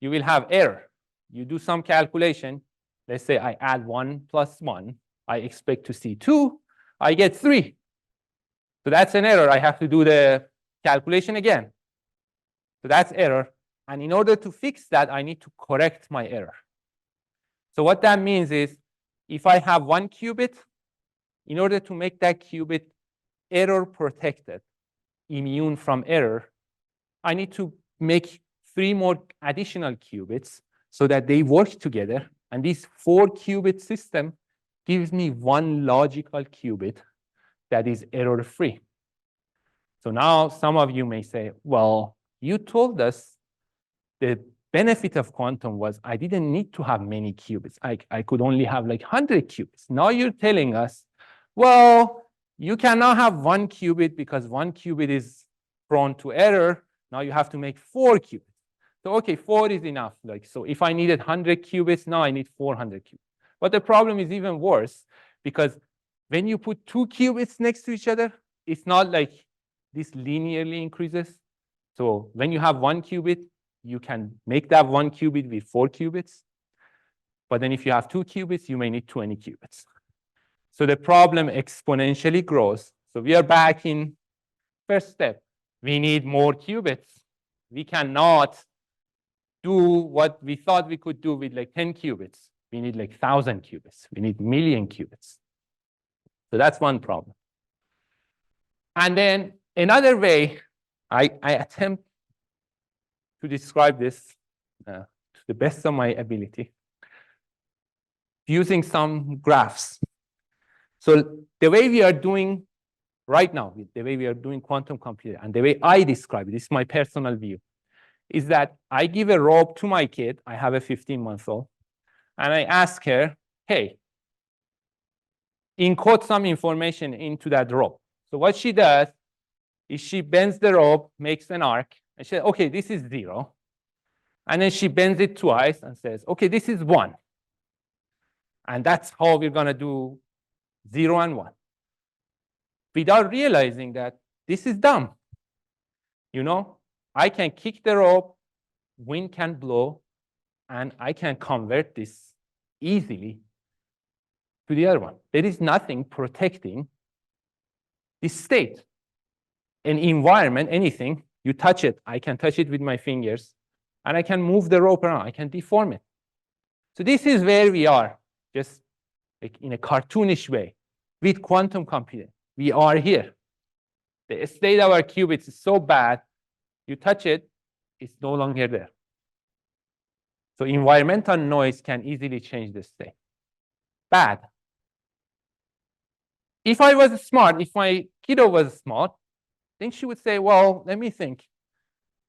you will have error. You do some calculation. Let's say I add 1 plus 1. I expect to see 2. I get 3. So that's an error. I have to do the calculation again. So that's error. And in order to fix that, I need to correct my error. So what that means is if I have 1 qubit, in order to make that qubit error protected, immune from error, I need to make 3 more additional qubits so that they work together. And this 4-qubit system gives me 1 logical qubit that is error-free. So now some of you may say, well, you told us the benefit of quantum was I didn't need to have many qubits. I could only have like 100 qubits. Now you're telling us, well, you cannot have 1 qubit because 1 qubit is prone to error. Now you have to make 4 qubits. So okay, 4 is enough. So if I needed 100 qubits, now I need 400 qubits. But the problem is even worse because when you put 2 qubits next to each other, it's not like this linearly increases. So when you have 1 qubit, you can make that 1 qubit with 4 qubits. But then if you have 2 qubits, you may need 20 qubits. So the problem exponentially grows. So we are back in first step. We need more qubits. We cannot do what we thought we could do with like 10 qubits. We need like 1,000 qubits. We need 1,000,000 qubits. So that's one problem. And then another way I attempt to describe this to the best of my ability using some graphs. So the way we are doing right now, the way we are doing quantum computing, and the way I describe it, this is my personal view, is that I give a rope to my kid. I have a 15-month-old, and I ask her, hey, encode some information into that rope. So what she does is she bends the rope, makes an arc, and she says, okay, this is 0. And then she bends it twice and says, okay, this is 1. And that's how we're going to do 0 and 1. Without realizing that this is dumb. I can kick the rope, wind can blow, and I can convert this easily to the other one. There is nothing protecting this state. An environment, anything, you touch it, I can touch it with my fingers, and I can move the rope around, I can deform it. So this is where we are, just like in a cartoonish way, with quantum computing. We are here. The state of our qubits is so bad, you touch it, it's no longer there. So environmental noise can easily change the state. Bad. if I was smart, if my kiddo was smart, then she would say, well, let me think.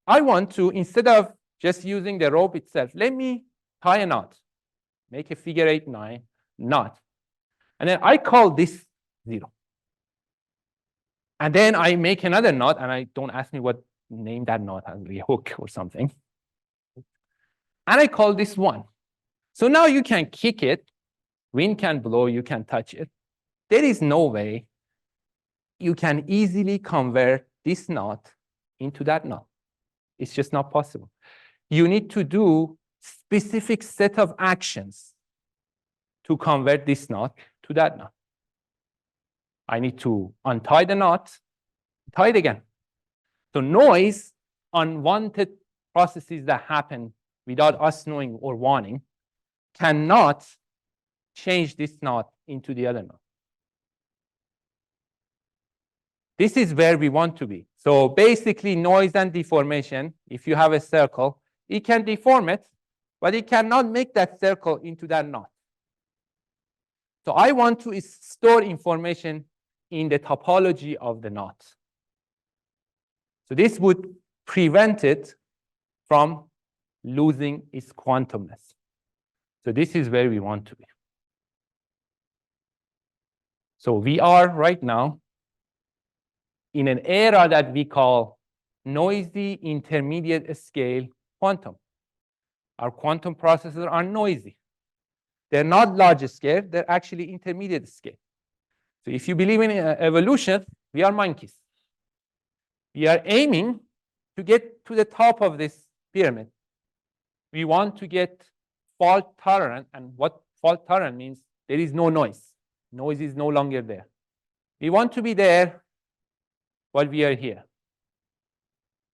I want to, instead of just using the rope itself, let me tie a knot, make a figure 8, 9 knot. And then I call this 0. And then I make another knot, and I don't ask me what name that knot has, a hook or something. And I call this 1. So now you can kick it, wind can blow, you can touch it. There is no way you can easily convert this knot into that knot. It's just not possible. You need to do specific set of actions to convert this knot to that knot. I need to untie the knot, tie it again. So noise, unwanted processes that happen without us knowing or wanting, cannot change this knot into the other knot. This is where we want to be. So basically, noise and deformation, if you have a circle, it can deform it, but it cannot make that circle into that knot. So I want to store information in the topology of the knot. So this would prevent it from losing its quantumness. So this is where we want to be. So we are right now in an era that we call noisy intermediate scale quantum. Our quantum processors are noisy. They're not large scale, they're actually intermediate scale. So if you believe in evolution, we are monkeys. We are aiming to get to the top of this pyramid. We want to get fault tolerant, and what fault tolerant means, there is no noise. Noise is no longer there. We want to be there while we are here.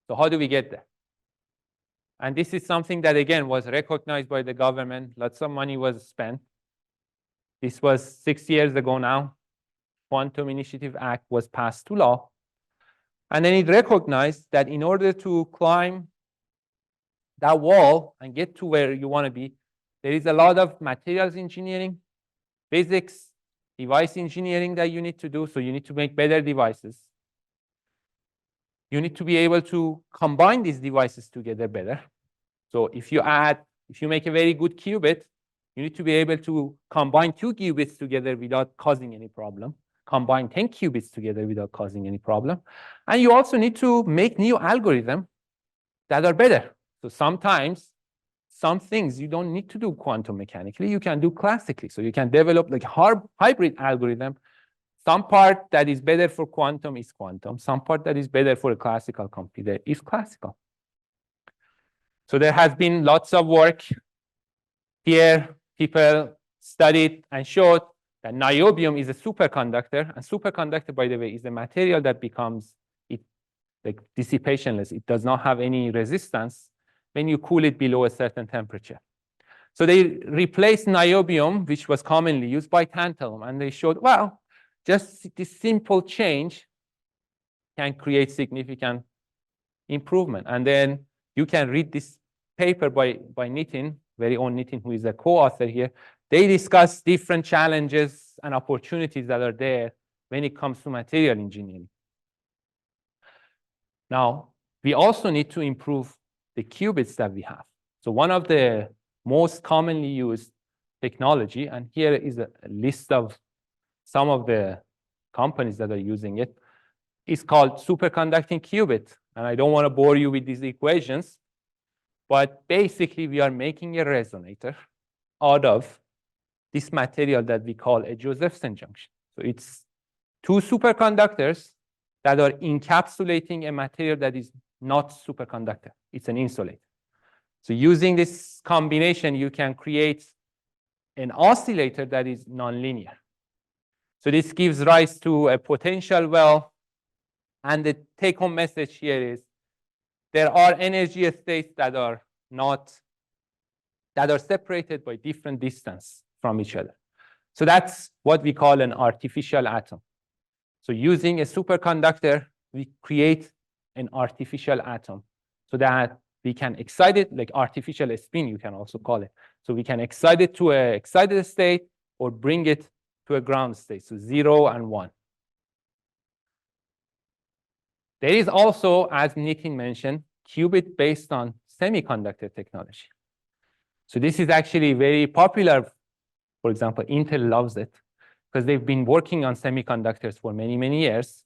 So how do we get there? And this is something that, again, was recognized by the government. Lots of money was spent. This was 6 years ago now. Quantum Initiative Act was passed to law. And then it recognized that in order to climb that wall and get to where you want to be, there is a lot of materials engineering, physics, device engineering that you need to do. So you need to make better devices. You need to be able to combine these devices together better. So if you make a very good qubit, you need to be able to combine 2 qubits together without causing any problem. Combine 10 qubits together without causing any problem. And you also need to make new algorithms that are better. So sometimes, some things you don't need to do quantum mechanically, you can do classically. So you can develop like hybrid algorithm. Some part that is better for quantum is quantum. Some part that is better for a classical computer is classical. So there has been lots of work here. People studied and showed that niobium is a superconductor. And superconductor, by the way, is a material that becomes like dissipationless. It does not have any resistance when you cool it below a certain temperature. So they replaced niobium, which was commonly used, by tantalum. And they showed, well, just this simple change can create significant improvement. And then you can read this paper by Nitin, very own Nitin, who is a co-author here. They discuss different challenges and opportunities that are there when it comes to material engineering. Now, we also need to improve the qubits that we have. So one of the most commonly used technology, and here is a list of some of the companies that are using it, is called superconducting qubit. And I don't want to bore you with these equations, but basically we are making a resonator out of this material that we call a Josephson junction. So it's 2 superconductors that are encapsulating a material that is not superconductor. It's an insulator. So using this combination, you can create an oscillator that is nonlinear. So this gives rise to a potential well. And the take-home message here is there are energy states that are separated by different distance from each other. So that's what we call an artificial atom. So using a superconductor, we create an artificial atom so that we can excite it, like artificial spin, you can also call it. So we can excite it to an excited state or bring it to a ground state, so 0 and 1. There is also, as Nitin mentioned, qubit based on semiconductor technology. So this is actually very popular. For example, Intel loves it because they've been working on semiconductors for many, many years.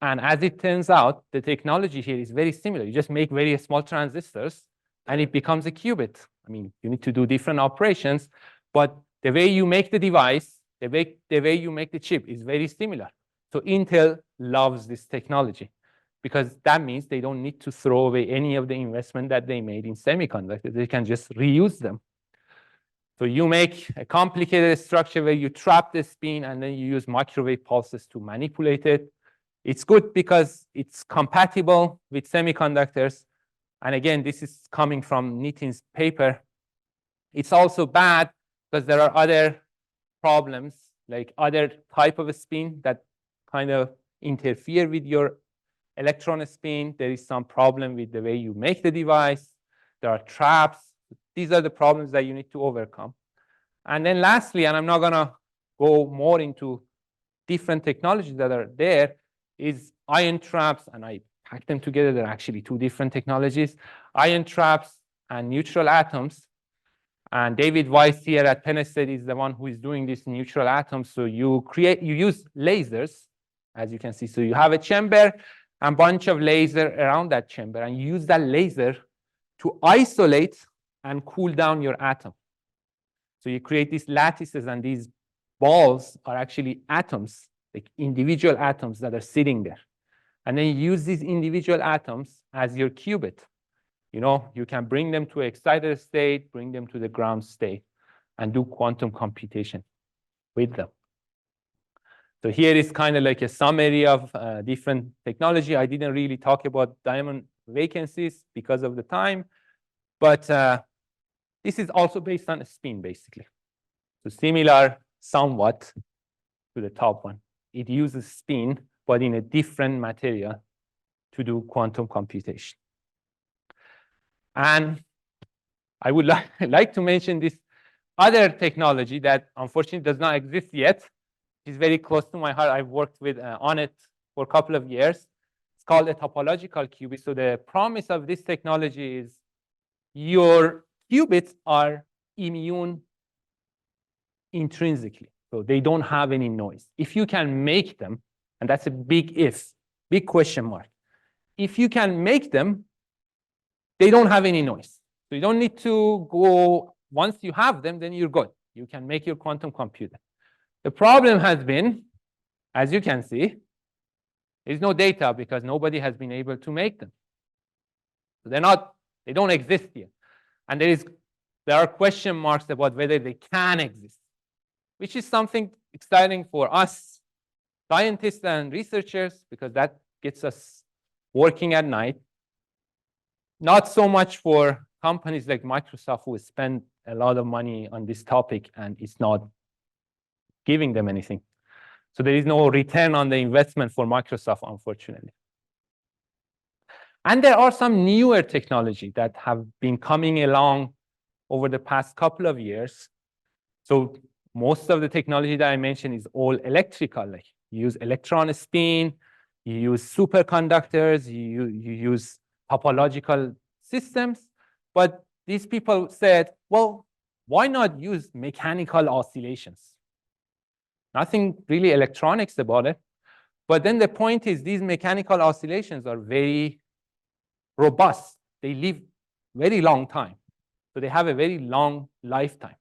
And as it turns out, the technology here is very similar. You just make very small transistors, and it becomes a qubit. I mean, you need to do different operations, but the way you make the device, the way you make the chip is very similar. So Intel loves this technology because that means they don't need to throw away any of the investment that they made in semiconductors. They can just reuse them. So you make a complicated structure where you trap the spin and then you use microwave pulses to manipulate it. It's good because it's compatible with semiconductors. And again, this is coming from Nitin's paper. It's also bad because there are other problems, like other type of a spin that kind of interfere with your electron spin. There is some problem with the way you make the device. There are traps. These are the problems that you need to overcome. And then lastly, and I'm not going to go more into different technologies that are there, is ion traps, and I packed them together. They're actually two different technologies, ion traps and neutral atoms. And David Weiss here at Penn State is the one who is doing these neutral atoms. So you use lasers, as you can see. So you have a chamber and a bunch of laser around that chamber, and you use that laser to isolate and cool down your atom. So you create these lattices, and these balls are actually atoms, like individual atoms that are sitting there. And then you use these individual atoms as your qubit. You know, you can bring them to an excited state, bring them to the ground state, and do quantum computation with them. So here is kind of like a summary of different technology. I didn't really talk about diamond vacancies because of the time, but this is also based on a spin, basically. So similar somewhat to the top one. It uses spin, but in a different material to do quantum computation. And I would like to mention this other technology that unfortunately does not exist yet. It's very close to my heart. I've worked on it for a couple of years. It's called a topological qubit. So the promise of this technology is your qubits are immune intrinsically. So they don't have any noise. If you can make them, and that's a big if, big question mark. If you can make them, they don't have any noise. So you don't need to go, once you have them, then you're good. You can make your quantum computer. The problem has been, as you can see, there's no data because nobody has been able to make them. So they don't exist yet. And there are question marks about whether they can exist, which is something exciting for us scientists and researchers because that gets us working at night. Not so much for companies like Microsoft who spend a lot of money on this topic and it's not giving them anything. So there is no return on the investment for Microsoft, unfortunately. And there are some newer technology that have been coming along over the past couple of years. So most of the technology that I mentioned is all electrical. Like you use electron spin, you use superconductors, you use topological systems. But these people said, well, why not use mechanical oscillations? Nothing really electronics about it. But then the point is these mechanical oscillations are very robust. They live very long time. So they have a very long lifetime.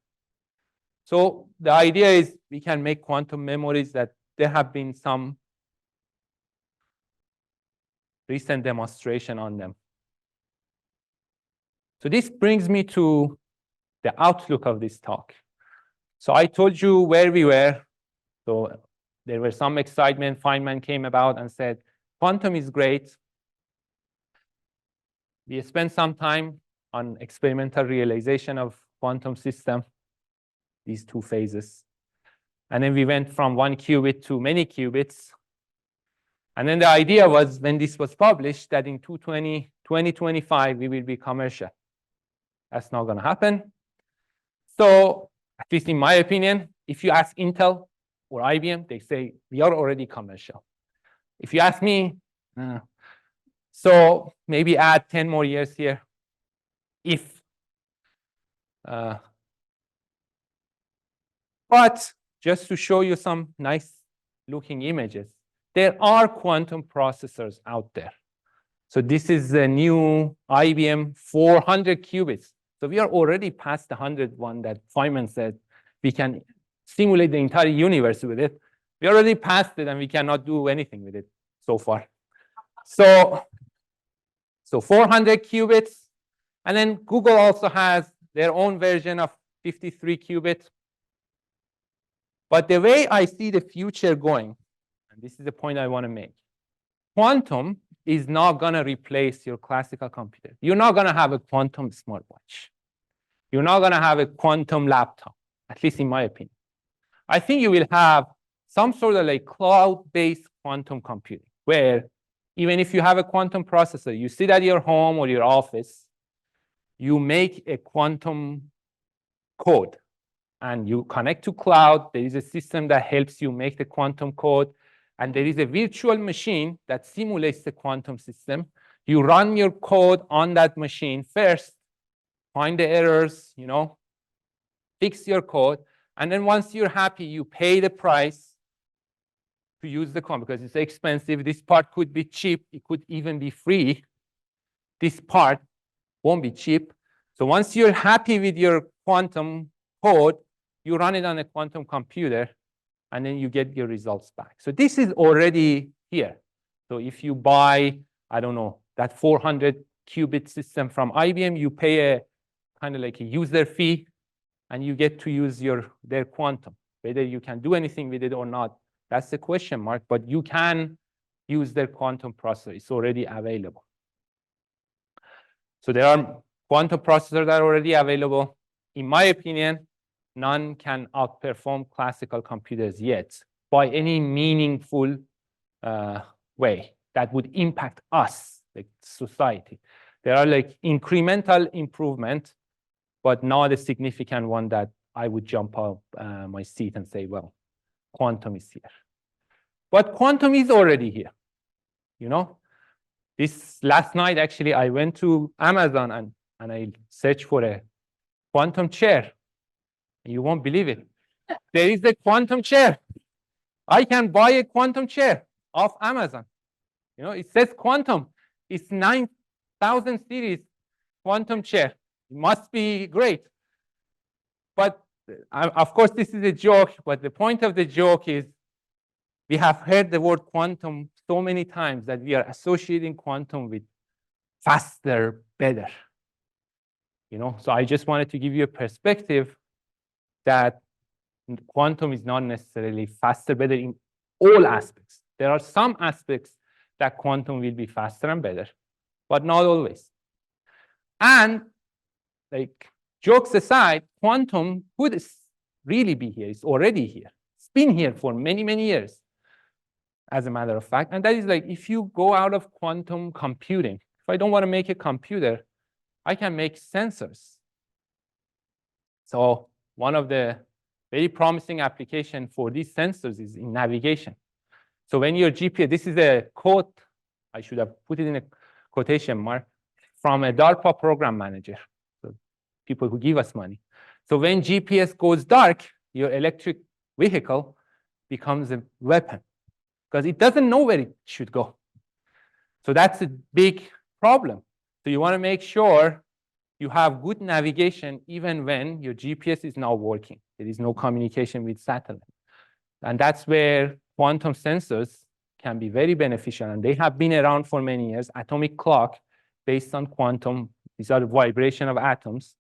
So the idea is we can make quantum memories that there have been some recent demonstration on them. So this brings me to the outlook of this talk. So I told you where we were. So there was some excitement. Feynman came about and said, quantum is great. We spent some time on experimental realization of quantum system, these two phases. And then we went from 1 qubit to many qubits. And then the idea was, when this was published, that in 2025, we will be commercial. That's not going to happen. So, at least in my opinion, if you ask Intel, or IBM, they say we are already commercial. If you ask me, so maybe add 10 more years here. If, but just to show you some nice looking images, there are quantum processors out there. So this is the new IBM 400 qubits. So we are already past the 100 one that Feynman said we can simulate the entire universe with it. We already passed it and we cannot do anything with it so far. So 400 qubits. And then Google also has their own version of 53 qubits. But the way I see the future going, and this is the point I want to make, quantum is not going to replace your classical computer. You're not going to have a quantum smartwatch. You're not going to have a quantum laptop, at least in my opinion. I think you will have some sort of like cloud-based quantum computing, where even if you have a quantum processor, you sit at your home or your office, you make a quantum code and you connect to cloud. There is a system that helps you make the quantum code. And there is a virtual machine that simulates the quantum system. You run your code on that machine first, find the errors, fix your code. And then once you're happy, you pay the price to use the quantum because it's expensive. This part could be cheap. It could even be free. This part won't be cheap. So once you're happy with your quantum code, you run it on a quantum computer, and then you get your results back. So this is already here. So if you buy, I don't know, that 400 qubit system from IBM, you pay a kind of like a user fee, and you get to use their quantum. Whether you can do anything with it or not, that's the question mark, but you can use their quantum processor. It's already available. So there are quantum processors that are already available. In my opinion, none can outperform classical computers yet by any meaningful way that would impact us, like society. There are like incremental improvement, but not a significant one that I would jump up my seat and say, well, quantum is here. But quantum is already here. This last night, actually, I went to Amazon and I searched for a quantum chair. You won't believe it. There is a quantum chair. I can buy a quantum chair off Amazon. It says quantum. It's 9000 series quantum chair. It must be great. But of course, this is a joke. But the point of the joke is we have heard the word quantum so many times that we are associating quantum with faster, better. So I just wanted to give you a perspective that quantum is not necessarily faster, better in all aspects. There are some aspects that quantum will be faster and better, but not always. And like jokes aside, quantum could really be here. It's already here. It's been here for many, many years, as a matter of fact. And that is like, if you go out of quantum computing, if I don't want to make a computer, I can make sensors. So one of the very promising application for these sensors is in navigation. So when your GPS, this is a quote, I should have put it in a quotation mark, from a DARPA program manager, so people who give us money. So when GPS goes dark, your electric vehicle becomes a weapon because it doesn't know where it should go. So that's a big problem. So you want to make sure you have good navigation even when your GPS is not working. There is no communication with satellite. And that's where quantum sensors can be very beneficial. And they have been around for many years. Atomic clock based on quantum, these are the vibration of atoms.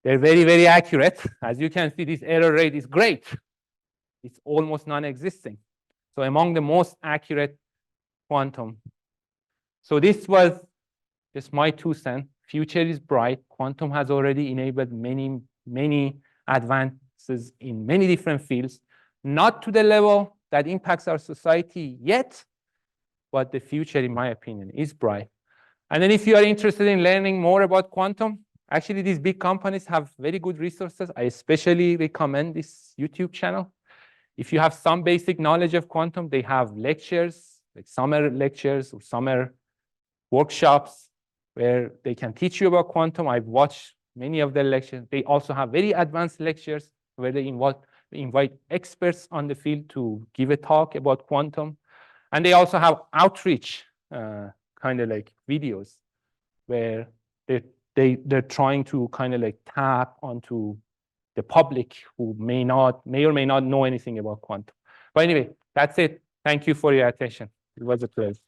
They're very, very accurate. As you can see, this error rate is great. It's almost non-existing. So among the most accurate quantum. So this was just my 2 cents. Future is bright. Quantum has already enabled many, many advances in many different fields, not to the level that impacts our society yet, but the future, in my opinion, is bright. And then if you are interested in learning more about quantum, actually these big companies have very good resources. I especially recommend this YouTube channel. If you have some basic knowledge of quantum, they have lectures, like summer lectures or summer workshops where they can teach you about quantum. I've watched many of their lectures. They also have very advanced lectures where they invite experts on the field to give a talk about quantum. And they also have outreach kind of like videos where they're trying to kind of like tap onto the public who may or may not know anything about quantum. But anyway, that's it. Thank you for your attention. It was a pleasure.